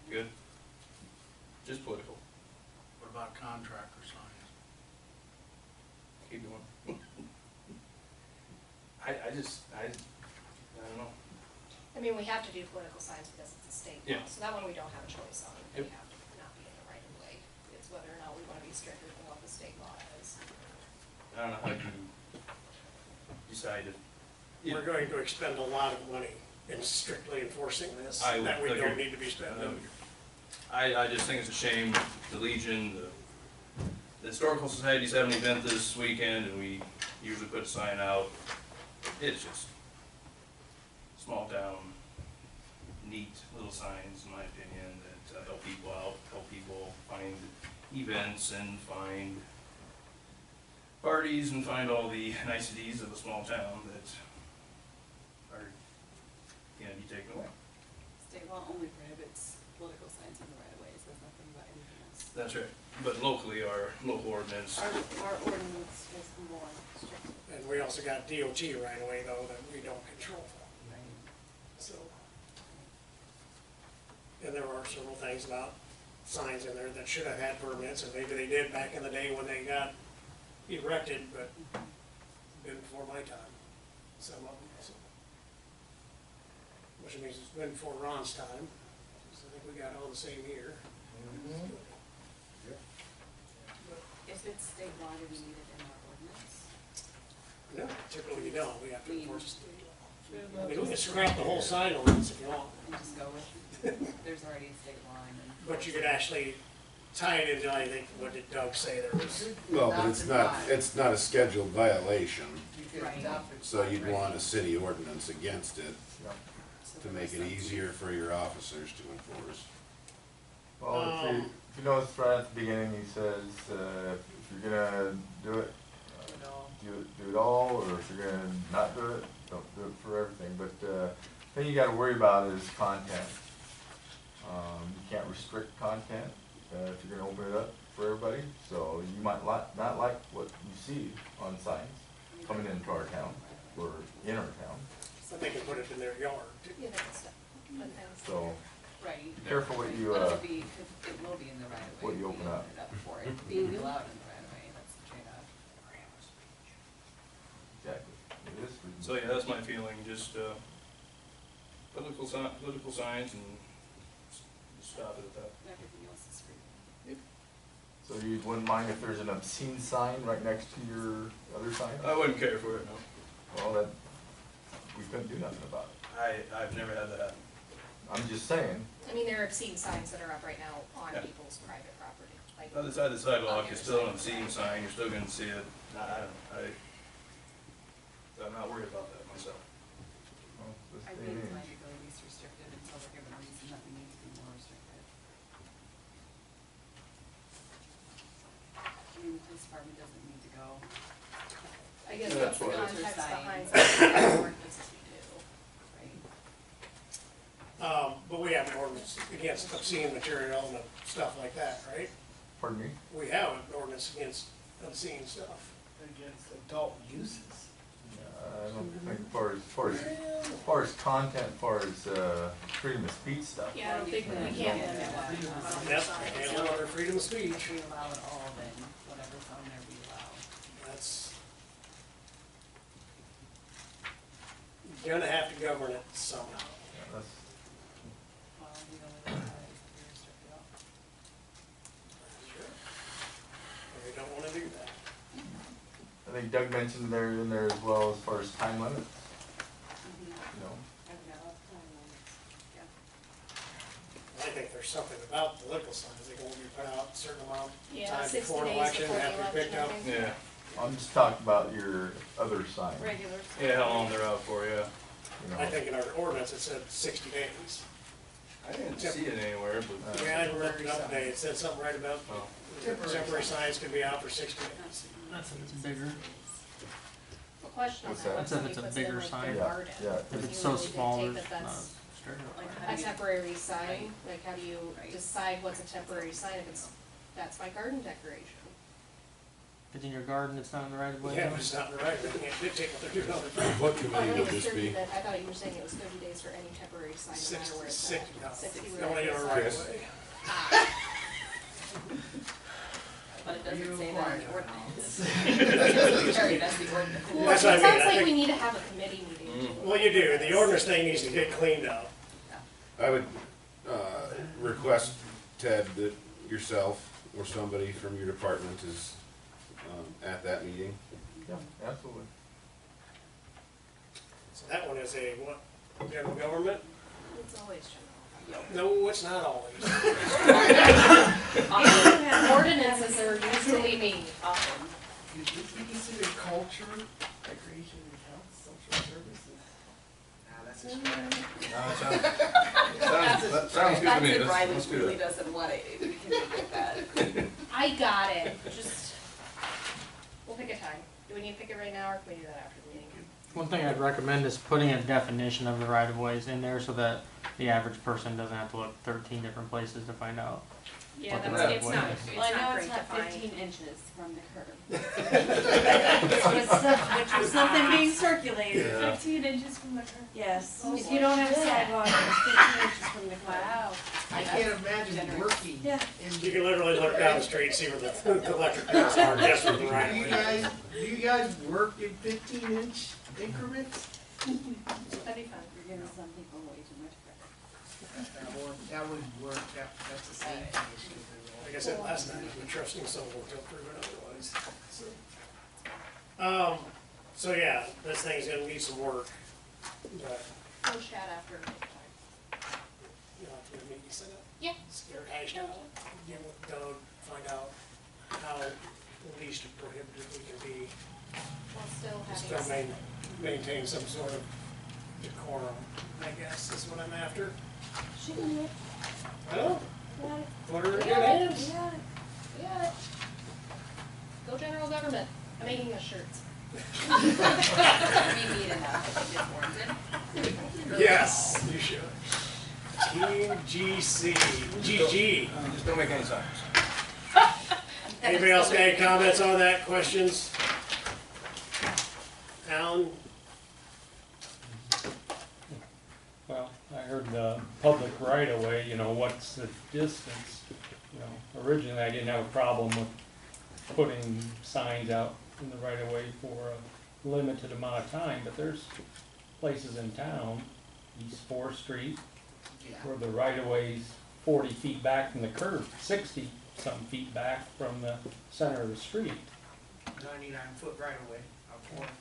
Good? Just political. What about contractor signs? Keep going. I don't know. I mean, we have to do political signs because it's a state law, Yeah. so that one we don't have a choice on. We Yep. have to not be in the right of way. It's whether or not we want to be stricter than what the state law is. I don't know how you decide if. We're going to expend a lot of money in strictly enforcing this, I that we agree. don't need to be spending. I just think it's a shame, the Legion, the Historical Society's having an event this weekend, and we usually put a sign out. It's just small town, neat little signs, in my opinion, that help people out, help people find events and find parties and find all the niceties of a small town that are, be taken away. State law only prohibits political signs in the right of way, it says nothing about anything else. That's right. But locally, our local ordinance, Our ordinance is more strict. And we also got DOT right away though that we don't control. So. And there are several things about signs in there that should have had permits, and maybe they did back in the day when they got erected, but been before my time, some of them, so. Which means it's been before Ron's time, so I think we got all the same year. If it's state law, do we need it in our ordinance? No, typically you don't, we have to We- enforce state law. I mean, we can scrap the whole sign ordinance if you want, And just go with, there's already a state law and then. but you could actually tie it into, I think, what did Doug say, there was, Well, but it's not a scheduled violation, You could Right. adopt it. so you'd want a city ordinance against it So to there make was it something. easier for your officers to enforce. Well, if you notice right at the beginning, he says, if you're gonna do it, do it all, or if you're gonna not do it, don't do it for everything, but, thing you gotta worry about is content. You can't restrict content, if you're gonna open it up for everybody, so you might not like what you see on signs coming into our town, or in our town, but they can put it in their yard. Yeah, that's stuff. But that's- so Right. careful what you, But it'll be, it will be in the right of way. what you if we open up. it up for it being allowed in the right of way, that's the trade-off. exactly, it is. so yeah, that's my feeling, just, political signs and stop it at that. Everything else is free. So you wouldn't mind if there's an obscene sign right next to your other sign? I wouldn't care for it, no. Well, that, we couldn't do nothing about it. I've never had that happen. I'm just saying, I mean, there are obscene signs that are up right now on Yeah. people's private property, like. Other side of the sidewalk, it's still an obscene sign, you're still gonna see it. I'm not worried about that myself. well, this I day think and it's age. like go least restrictive until we're given a reason that we need to be more restrictive. I mean, the police department doesn't need to go. I guess Yeah, what's the that's what it is. context behind Signs. something ordinance to do, right? But we have an ordinance against obscene material and stuff like that, right? Pardon me? We have an ordinance against obscene stuff. Against adult uses. I don't think as far as content, as far as, freedom of speech stuff. Yeah, I don't think we can't limit what we allow on Yep, signs. and under freedom of If speech, we allow it all, then whatever's on there we allow. that's gonna have to govern it somehow. Yeah, that's, Well, the only way to be restricted all. And we don't wanna do that. I think Doug mentioned there, in there as well, as far as time limits, you know. I've got all the time limits, yeah. I think there's something about political signs, they can only be put out a certain amount of Yeah, time 60 before an days election, before the have to be election, picked I up. think. Yeah, I'm just talking about your other sign, Regular. yeah, how long they're out for, yeah. you know. I think in our ordinance it said 60 days. I didn't see it anywhere, but. Yeah, I looked it up today, it said something right about Oh. temporary signs can be out for 60 days. That's if it's bigger. A question on What's that, that? when That's if somebody it's a puts in bigger like sign. their Yeah, garden. yeah. If do it's you so really small, dictate there's that not that's straight up. Like, a how do you, temporary sign? Right. Like, how do you Right. decide what's a temporary sign if it's, that's my garden decoration? If it's in your garden, it's not in the right of way. Yeah, but it's not right, they can't dictate what they're doing on their What Oh, I committee thought would it was this 30 be? that- I thought you were saying it was 30 days for any temporary sign, no matter where it's at. 60, no. 60 Don't let it where right it's away. but it doesn't You say that in the require ordinance. Sorry, that's the ordinance. Cool, it That's what I mean, sounds I like think- we need to have a committee meeting. Well, you do, the ordinance thing needs to get cleaned up. I would, request, Ted, that yourself or somebody from your department is, at that meeting. Yeah, absolutely. So that one is a, what, general government? It's always general. No, it's not always. Ordinances are usually me. Often. Would this be considered culture, recreation, and health, social services? Nah, that's just right. That sounds good to me, That's if Riley let's do really that. doesn't want it, we can make it that. I got it, just, we'll pick a time. Do we need to pick it right now, or can we do that after the meeting? One thing I'd recommend is putting a definition of the right of ways in there so that the average person doesn't have to look 13 different places to find out. Yeah, What the that's, right it's of way not, is. it's Well, I know not it's great to not find. 15 inches from the curb. Which was something being circulated. Yeah. 15 inches from the curb. Yes, Oh, if you don't have a boy. sidewalk, it's 15 inches from the curb. Wow. I can't imagine Generous. working. Yeah. You can literally look down the street, see where the electric poles are, guess where the right Do you of way guys, do you guys work in 15-inch increments? That'd be fun. You're giving some people way too much credit. That wouldn't work, that's the same issue. Like I said last night, I'm trusting someone to prove it otherwise. So yeah, this thing's gonna need some work, but, We'll chat after. you know, to meet you set up. Yeah. Get her hashed out, get with Doug, find out how least prohibitive we can be, While still still having. maintain some sort of decorum, I guess, is what I'm after. She can do it. Well, Got it. put her in good Yeah. hands. Got it. We got it. Go general government. I'm making us shirts. We meet enough, I think it's warranted. Yes, you should. Team GC, GG. Just don't make any signs. Anybody else got any comments on that, questions? Alan? Well, I heard the public right of way, you know, what's the distance? You know, originally I didn't have a problem with putting signs out in the right of way for a limited amount of time, but there's places in town, East 4th Street, Yeah. where the right of way's 40 feet back from the curb, 60-some feet back from the center of the street. 99-foot right away, up north.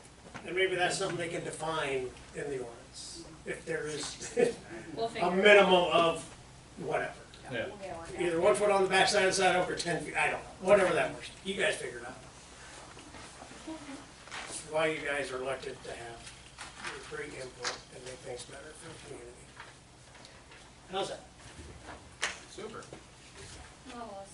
And maybe that's something they can define in the ordinance, if there is We'll a figure it out. minimum of whatever. Yeah. We'll get it worked out. Either 1 foot on the backside of the sidewalk or 10 feet, I don't know, whatever that works. You guys figure it out. It's why you guys are elected to have your great input and make things better for the community. How's that? Super. Almost.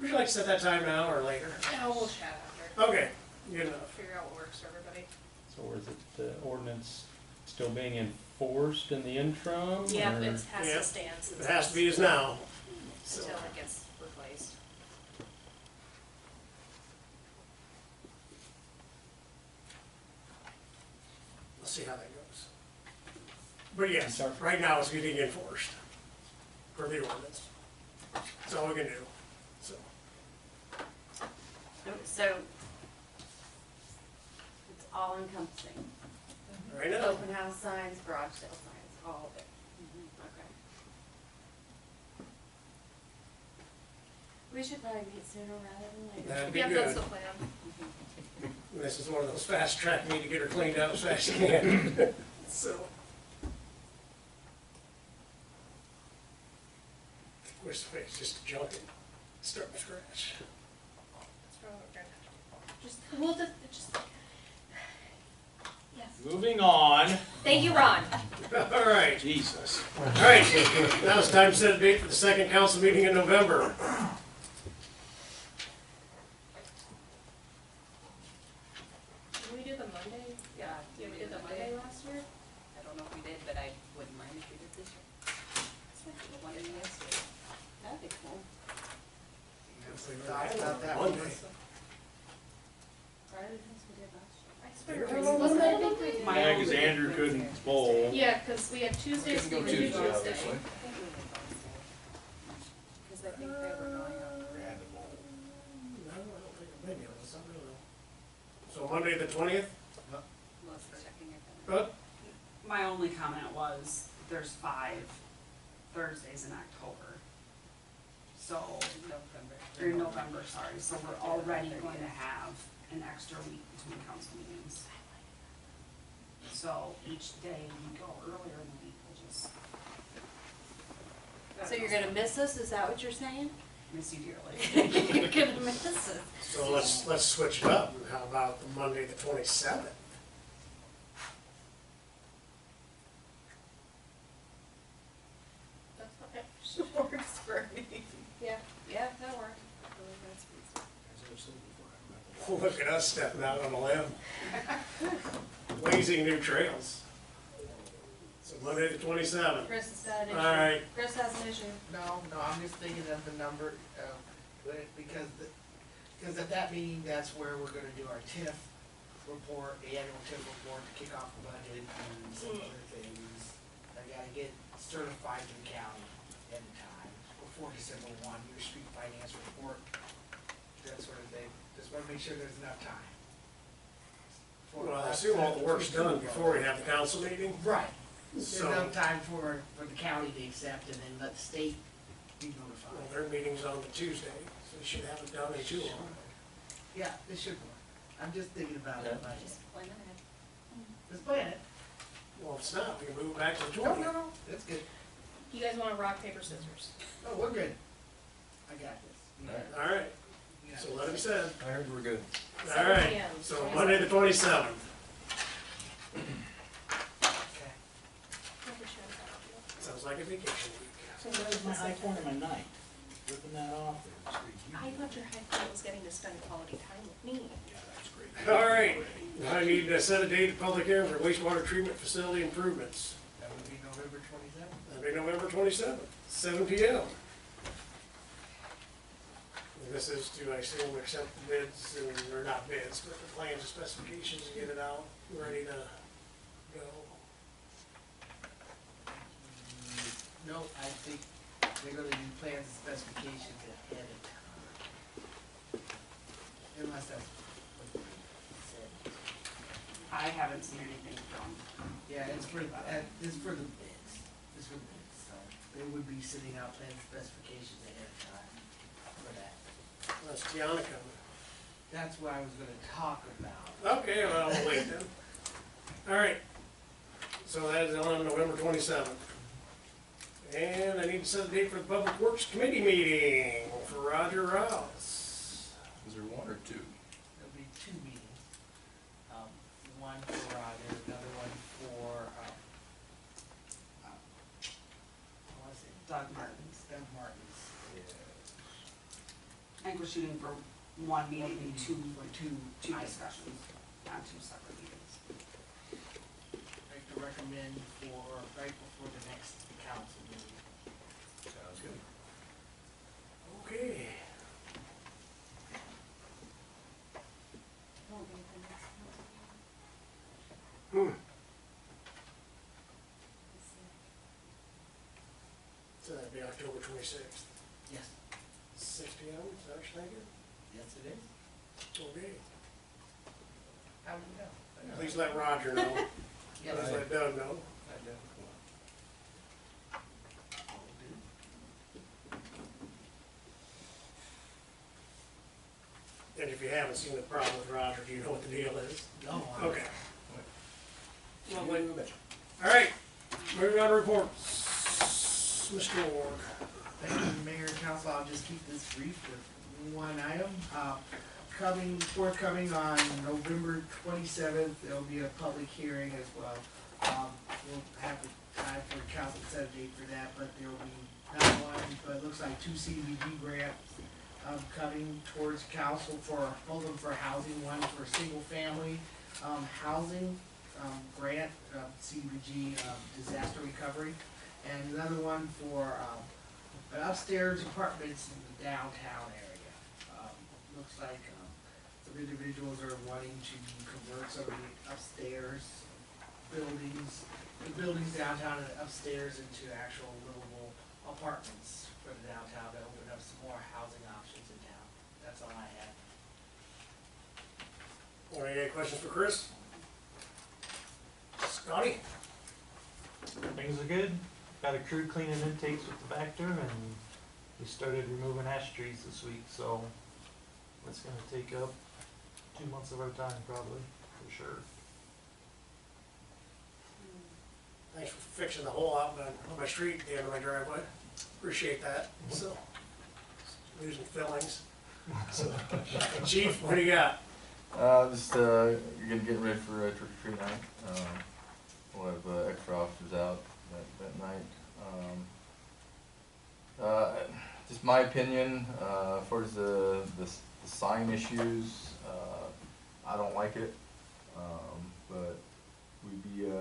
Would you like to set that time now or later? No, we'll chat after. Okay, good enough. Figure out what works for everybody. So is it the ordinance still being enforced in the interim? Yep, or- it has Yep. to stand since It has to be as now. until it gets replaced. Let's see how that goes. But yes, right now it's getting enforced for the ordinance. That's all we can do, so. So, it's all encompassing. Right now, Open house signs, garage sale signs, all of it. Okay. We should probably meet sooner rather than later. that'd be Yep, that's good. the plan. This is one of those fast track me to get her cleaned up as fast as you can. So. Wish the face just junk it, start from scratch. That's probably what we're gonna have to do. Just. Yes. Moving on. Thank you, Ron. All right, Jesus. all right. Now it's time to set a date for the second council meeting in November. Did we do the Monday? Yeah. Yeah, we did the Monday last year. I don't know if we did, but I wouldn't mind if we did this year. The one in yesterday. That'd be cool. Thought about that Monday. one. Friday, that's what we did last year. I swear. Oh, Wasn't I it? think we did. Yeah, 'cause Andrew couldn't bowl. Yeah, because we had Tuesday, Couldn't go Steve, and Tuesday, Tuesday. obviously. I think we did Wednesday. Cause I think they were going up. No, I don't think it may be on this, I don't know. So Monday the 20th? Unless they're checking it. But My only comment was, there's 5 Thursdays in October. So, November. or in November, sorry, so we're already going to have an extra week between council meetings. So each day we go earlier in the week, we'll just. So you're gonna miss us, is that what you're saying? Miss you dearly. You're gonna miss us. So let's switch it up. How about the Monday the 27th? That's okay. Works for me. Yeah, yeah, that worked. Look at us stepping out on a limb. Blazing new trails. Monday the 27th. Chris has got an issue. All right. Chris has an issue. No, I'm just thinking of the number, because at that meeting, that's where we're gonna do our TIF report, the annual TIF report to kick off the budget and some other things. I gotta get certified to the county in time before December 1, your street finance report, that sort of thing. Just wanna make sure there's enough time. Well, I assume all the work's done before we have the council meeting. Right. There's So, enough time for the county to accept and then let the state be notified. well, their meeting's on the Tuesday, so we should have it done in too long. Yeah, it should work. I'm just thinking about it, but Just plan ahead. let's plan it. Well, if it's not, we can move it back to the No, 20th. no, that's good. You guys wanna rock, paper, scissors? Oh, we're good. I got this. All right, Yeah. so let it be said. I heard we're good. All 7 right, p.m., so 27th. Monday the 27th. Okay. Sounds like a vacation week. So where's my high point of my night? Ripping that off there. I thought your high point was getting to spend quality time with me. Yeah, that's great. All right, I need to set a date of public hearing for wastewater treatment facility improvements. That would be November 27th. That'll be November 27th, 7 p.m. And this is to, I assume, accept the bids, and, or not bids, but the plans and specifications, to get it out, ready to go. No, I think they're gonna do plans and specifications ahead of time. Unless that's what they said. I haven't seen anything from. Yeah, it's for the bids. It's for the bids, so they would be sending out plans and specifications ahead of time for that. That's Tiana coming. That's what I was gonna talk about. Okay, well, we'll wait then. All right, so that is on November 27th. And I need to set a date for the Public Works Committee meeting for Roger Rouse. Is there one or two? There'll be two meetings. One for Roger, another one for, I wanna say Doug Martins. Doug Martins. I think we're shooting for one meeting and two Two items. discussions, not two separate meetings. I'd like to recommend for, right before the next council meeting. Sounds good. Okay. So that'd be October 26th, Yes. 6 p.m., is that what you're thinking? Yes, it is. Okay. How do you know? Please let Roger know. Yes. Please let Doug know. I definitely And if you haven't seen the problem with Roger, do you know what the deal is? No. Okay. will. Well, you betcha. All right, moving on to reports. Mr. Ward. Thank you, Mayor and Council. I'll just keep this brief with one item. Forthcoming on November 27th, there'll be a public hearing as well. We'll have the time for council to set a date for that, but there'll be not one, but it looks like 2 CDBG grants coming towards council for, both of them for housing, one for single family housing grant, CDBG disaster recovery, and another one for upstairs apartments in the downtown area. Looks like some individuals are wanting to convert some of the upstairs buildings, the buildings downtown and upstairs into actual livable apartments for the downtown to open up some more housing options in town. That's all I had. All right, any questions for Chris? Scotty? Things are good. Got a crew cleaning intakes with the Vector, and we started removing ash trees this week, so it's gonna take up 2 months of our time probably, for sure. Thanks for fixing the hole out on my street at the end of my driveway. Appreciate that. So, losing fillings. So, Chief, what do you got? Just getting ready for trick or treat night. We'll have extra officers out that night. Just my opinion, as far as the sign issues, I don't like it. But we'd be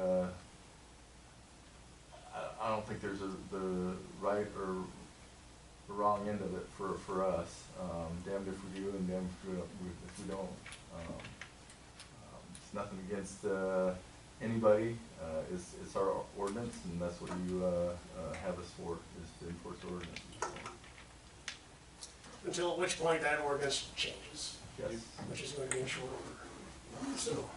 I don't think there's the right or wrong end of it for us. Damned if we do and damned if we don't. It's nothing against anybody. It's our ordinance, and that's what you have us for, is to enforce the ordinance. Until at which point that ordinance changes, Yes. which is going to be in short order. So.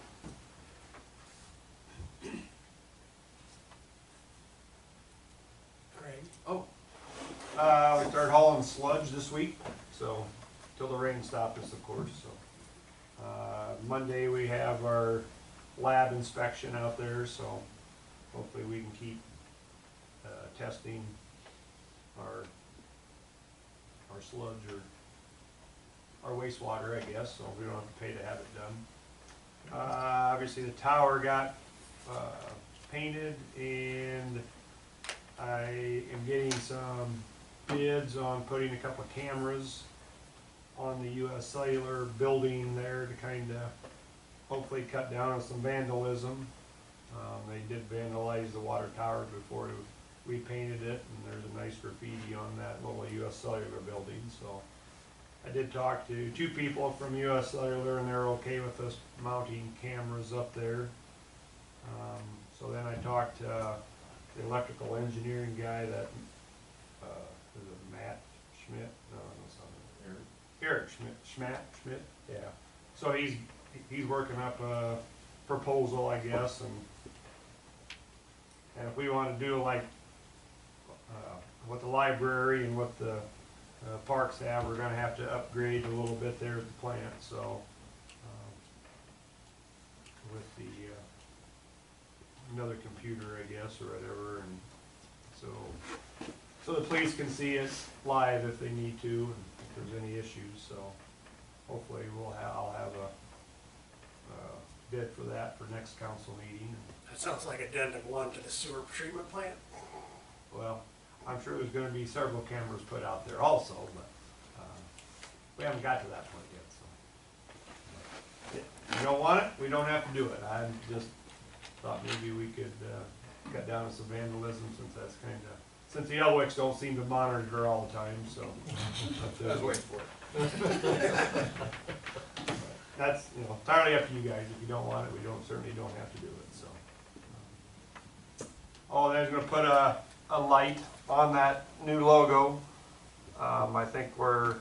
Craig? Oh, we started hauling sludge this week, so, till the rain stopped us, of course, so. Monday we have our lab inspection out there, so hopefully we can keep, testing our sludge or our wastewater, I guess, so we don't have to pay to have it done. Obviously the tower got, painted, and I am getting some bids on putting a couple of cameras on the US Cellular building there to kind of hopefully cut down on some vandalism. They did vandalize the water tower before we painted it, and there's a nice graffiti on that little US Cellular building, so. I did talk to 2 people from US Cellular, and they're okay with us mounting cameras up there. So then I talked to the electrical engineering guy that, is it Matt Schmidt? No, that's not Eric Schmidt, yeah. So he's working up a proposal, I guess, and if we want to do like, what the library and what the parks have, we're gonna have to upgrade a little bit there at the plant, so, with the, another computer, I guess, or whatever, and so the police can see it live if they need to, and if there's any issues, so hopefully I'll have a bid for that for next council meeting. That sounds like addendum 1 to the sewer treatment plant. Well, I'm sure there's gonna be several cameras put out there also, but, we haven't got to that point yet, so. If you don't want it, we don't have to do it. I just thought maybe we could, cut down on some vandalism, since that's kinda, since the Elwicks don't seem to monitor all the time, so. I was waiting for it. That's, entirely up to you guys. If you don't want it, we certainly don't have to do it, so. Oh, they're gonna put a light on that new logo. I think we're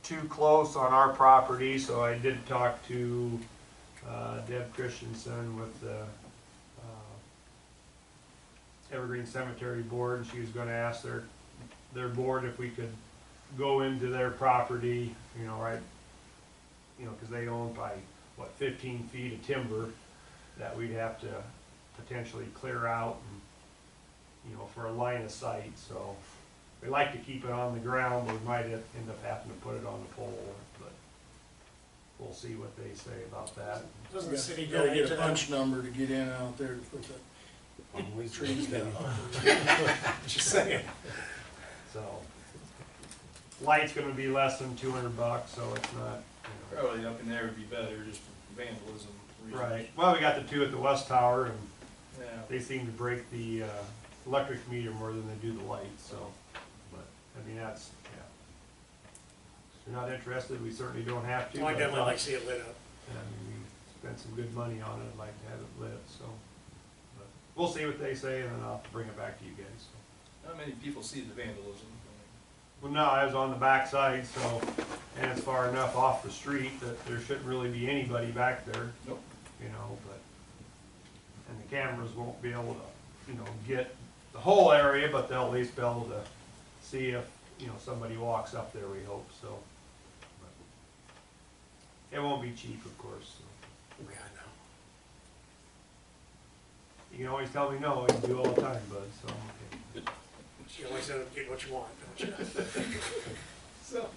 too close on our property, so I did talk to Deb Christensen with the Evergreen Cemetery Board, and she was gonna ask their board if we could go into their property, right, cause they own by, 15 feet of timber that we'd have to potentially clear out and, for a line of sight, so we like to keep it on the ground, but we might end up having to put it on the pole, but we'll see what they say about that. Doesn't the city You go gotta get into a that? punch number to get in out there to put the trees down. Just saying. So, light's gonna be less than $200, so it's not, Probably up in there would be better, just for vandalism reasons. Right, well, we got the 2 at the west tower, and Yeah. they seem to break the electric meter more than they do the lights, so, but, that's, yeah. If you're not interested, we certainly don't have to. Well, I but definitely like to see it lit up. we spent some good money on it, I'd like to have it lit, so. But we'll see what they say, and then I'll bring it back to you guys, so. Not many people see the vandalism. Well, no, I was on the back side, so, and it's far enough off the street that there shouldn't really be anybody back there. Nope. But, and the cameras won't be able to, get the whole area, but they'll at least be able to see if, somebody walks up there, we hope, so. But it won't be cheap, of course, so. Yeah, I know. You can always tell me no, you do all the time, bud, so, okay. You always end up getting what you want, don't you? So,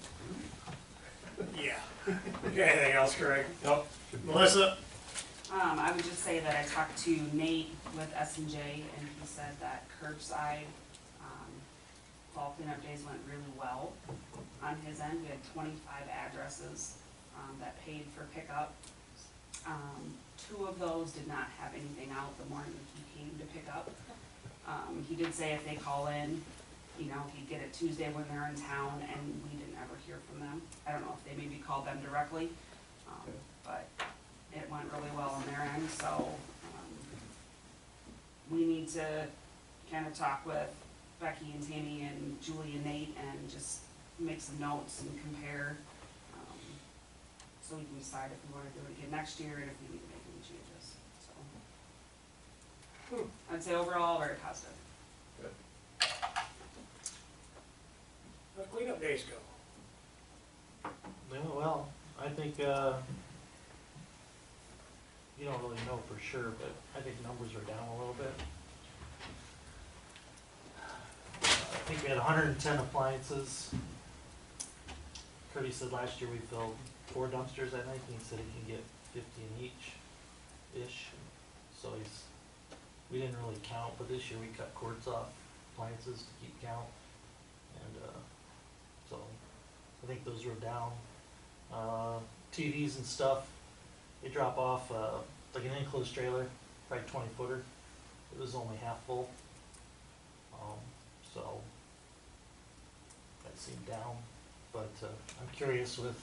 yeah. Okay, anything else, Craig? Nope. Melissa? I would just say that I talked to Nate with S&J, and he said that curbside, fall cleanup days went really well on his end. We had 25 addresses, that paid for pickup. 2 of those did not have anything out the morning he came to pick up. He did say if they call in, you know, he'd get it Tuesday when they're in town, and we didn't ever hear from them. I don't know if they maybe called them directly, but it went really well on their end, so, we need to kind of talk with Becky and Tammy and Julie and Nate and just make some notes and compare, so we can decide if we wanna do it again next year and if we need to make any changes, so. I'd say overall, very positive. How do cleanup days go? Yeah, well, I think, you don't really know for sure, but I think numbers are down a little bit. I think we had 110 appliances. Cody said last year we filled 4 dumpsters, I think, and he said he can get 50 in each-ish. So we didn't really count, but this year we cut cords off appliances to keep count. And so I think those were down. TVs and stuff, they drop off like an enclosed trailer, probably 20-footer. It was only half full. So that seemed down. But I'm curious with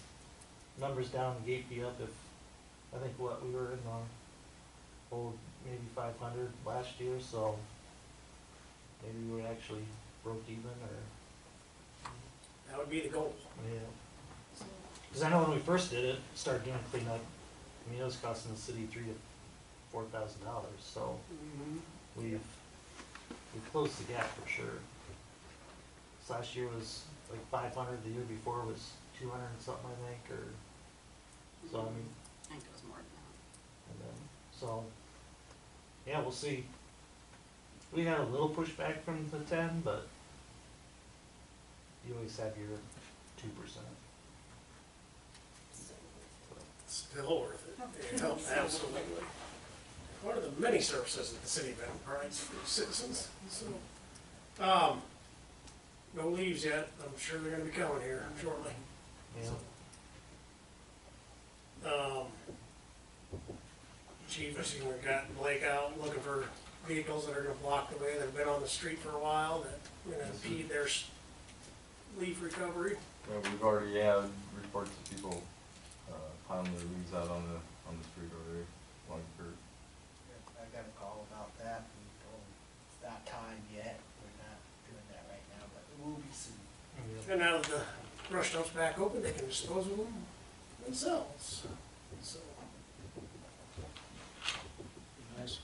numbers down and gate fee up, if I think what we were in the old maybe 500 last year, so maybe we actually broke even, or That would be the goal. yeah. Because I know when we first did it, started doing cleanup, I mean, it was costing the city $3,000 to $4,000. So we've closed the gap for sure. This last year was like 500. The year before was 200 and something, I think, or so. I mean, I think it was more than that. and then so yeah, we'll see. We had a little pushback from the 10, but you always have your 2%. Still worth it. Yeah, absolutely. One of the many services that the city of Benton provides for its citizens. So, no leaves yet. I'm sure they're gonna be coming here shortly. Yeah. Chief, I see we've got Blake out looking for vehicles that are gonna block the way, that have been on the street for a while, that are gonna impede their leaf recovery. Well, we've already had reports of people piling their leaves out on the street over there, along the curb. I got a call about that, and told them it's not time yet, we're not doing that right now, but it will be soon. And now that the brush dump's back open, they can dispose of them themselves. So. Nice.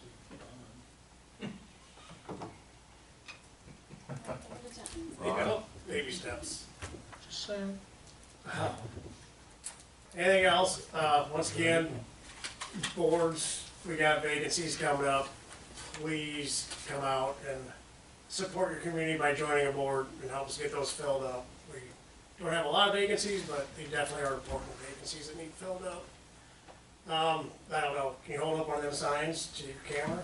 You know, baby steps. Just saying. Anything else? Once again, boards, we got vacancies coming up. Please come out and support your community by joining a board and help us get those filled up. We don't have a lot of vacancies, but they definitely are important vacancies that need filled up. I don't know, can you hold up one of them signs to your camera?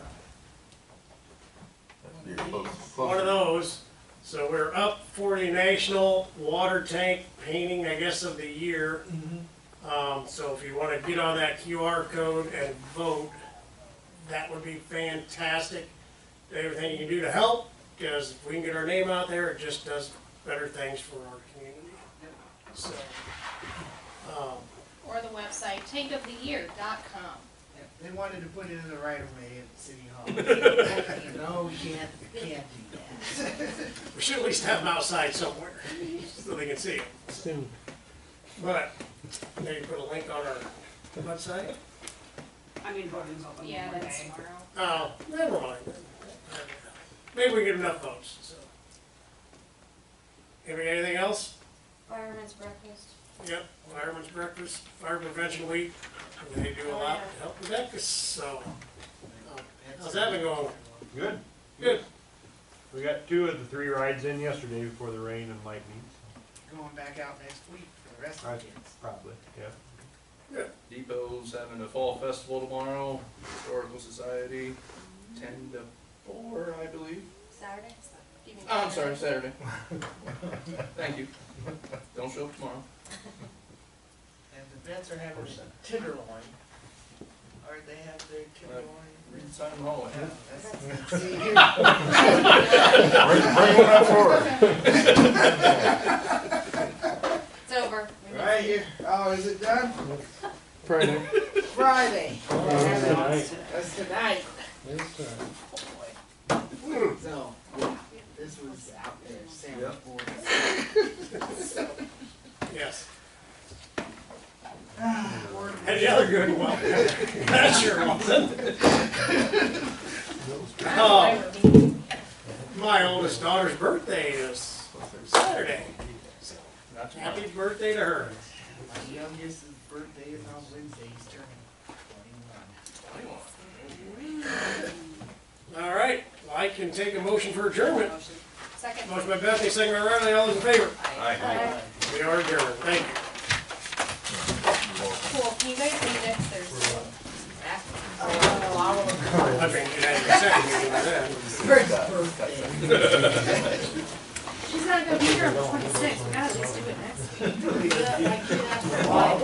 One of those. So we're up for the National Water Tank Painting, I guess, of the year. So if you want to get on that QR code and vote, that would be fantastic. Everything you can do to help, because if we can get our name out there, it just does better things for our community. So, Or the website tankoftheyear.com. They wanted to put it in the right of way at City Hall. No, we can't do that. we should at least have them outside somewhere, so they can see it. Soon. But, maybe put a link on our website. I mean, voting's open Yeah, one that's day. tomorrow. Oh, never mind then. Maybe we get enough votes, so. Anything else? Fireman's breakfast. Yep, Fireman's Breakfast, Fire Prevention Week, they do a lot to help protect us, so. How's that been going? Good. Good. We got 2 of the 3 rides in yesterday before the rain and lightning. Going back out next week for the rest of the kids. Probably, yeah. Good. Depot's having a fall festival tomorrow, Historical Society, 10 to 4, I believe. Saturday? Oh, I'm sorry, Saturday. Thank you. Don't show up tomorrow. And the vets are having a tenderloin Or they have their typical. Sign them all. See here. Bring one up forward. It's over. Right here. Oh, is it done? Friday. Friday. That's tonight. That's tonight. That's tonight. So, yeah, this was out there, Sam Yep. Ford. Yes. And the other good one, that sure wasn't. Oh, my oldest daughter's birthday is Saturday. So, happy birthday to her. My youngest's birthday is on Wednesday, he's turning 21. All right, well, I can take a motion for adjournment. Second. Motion by Bethany, second by Riley, all those in favor? Aye. We are adjourned, thank you. Cool, can you guys meet next Thursday? I think you had your second meeting by then. She's not gonna be here on the 26th. We gotta at least do it next week. Wow.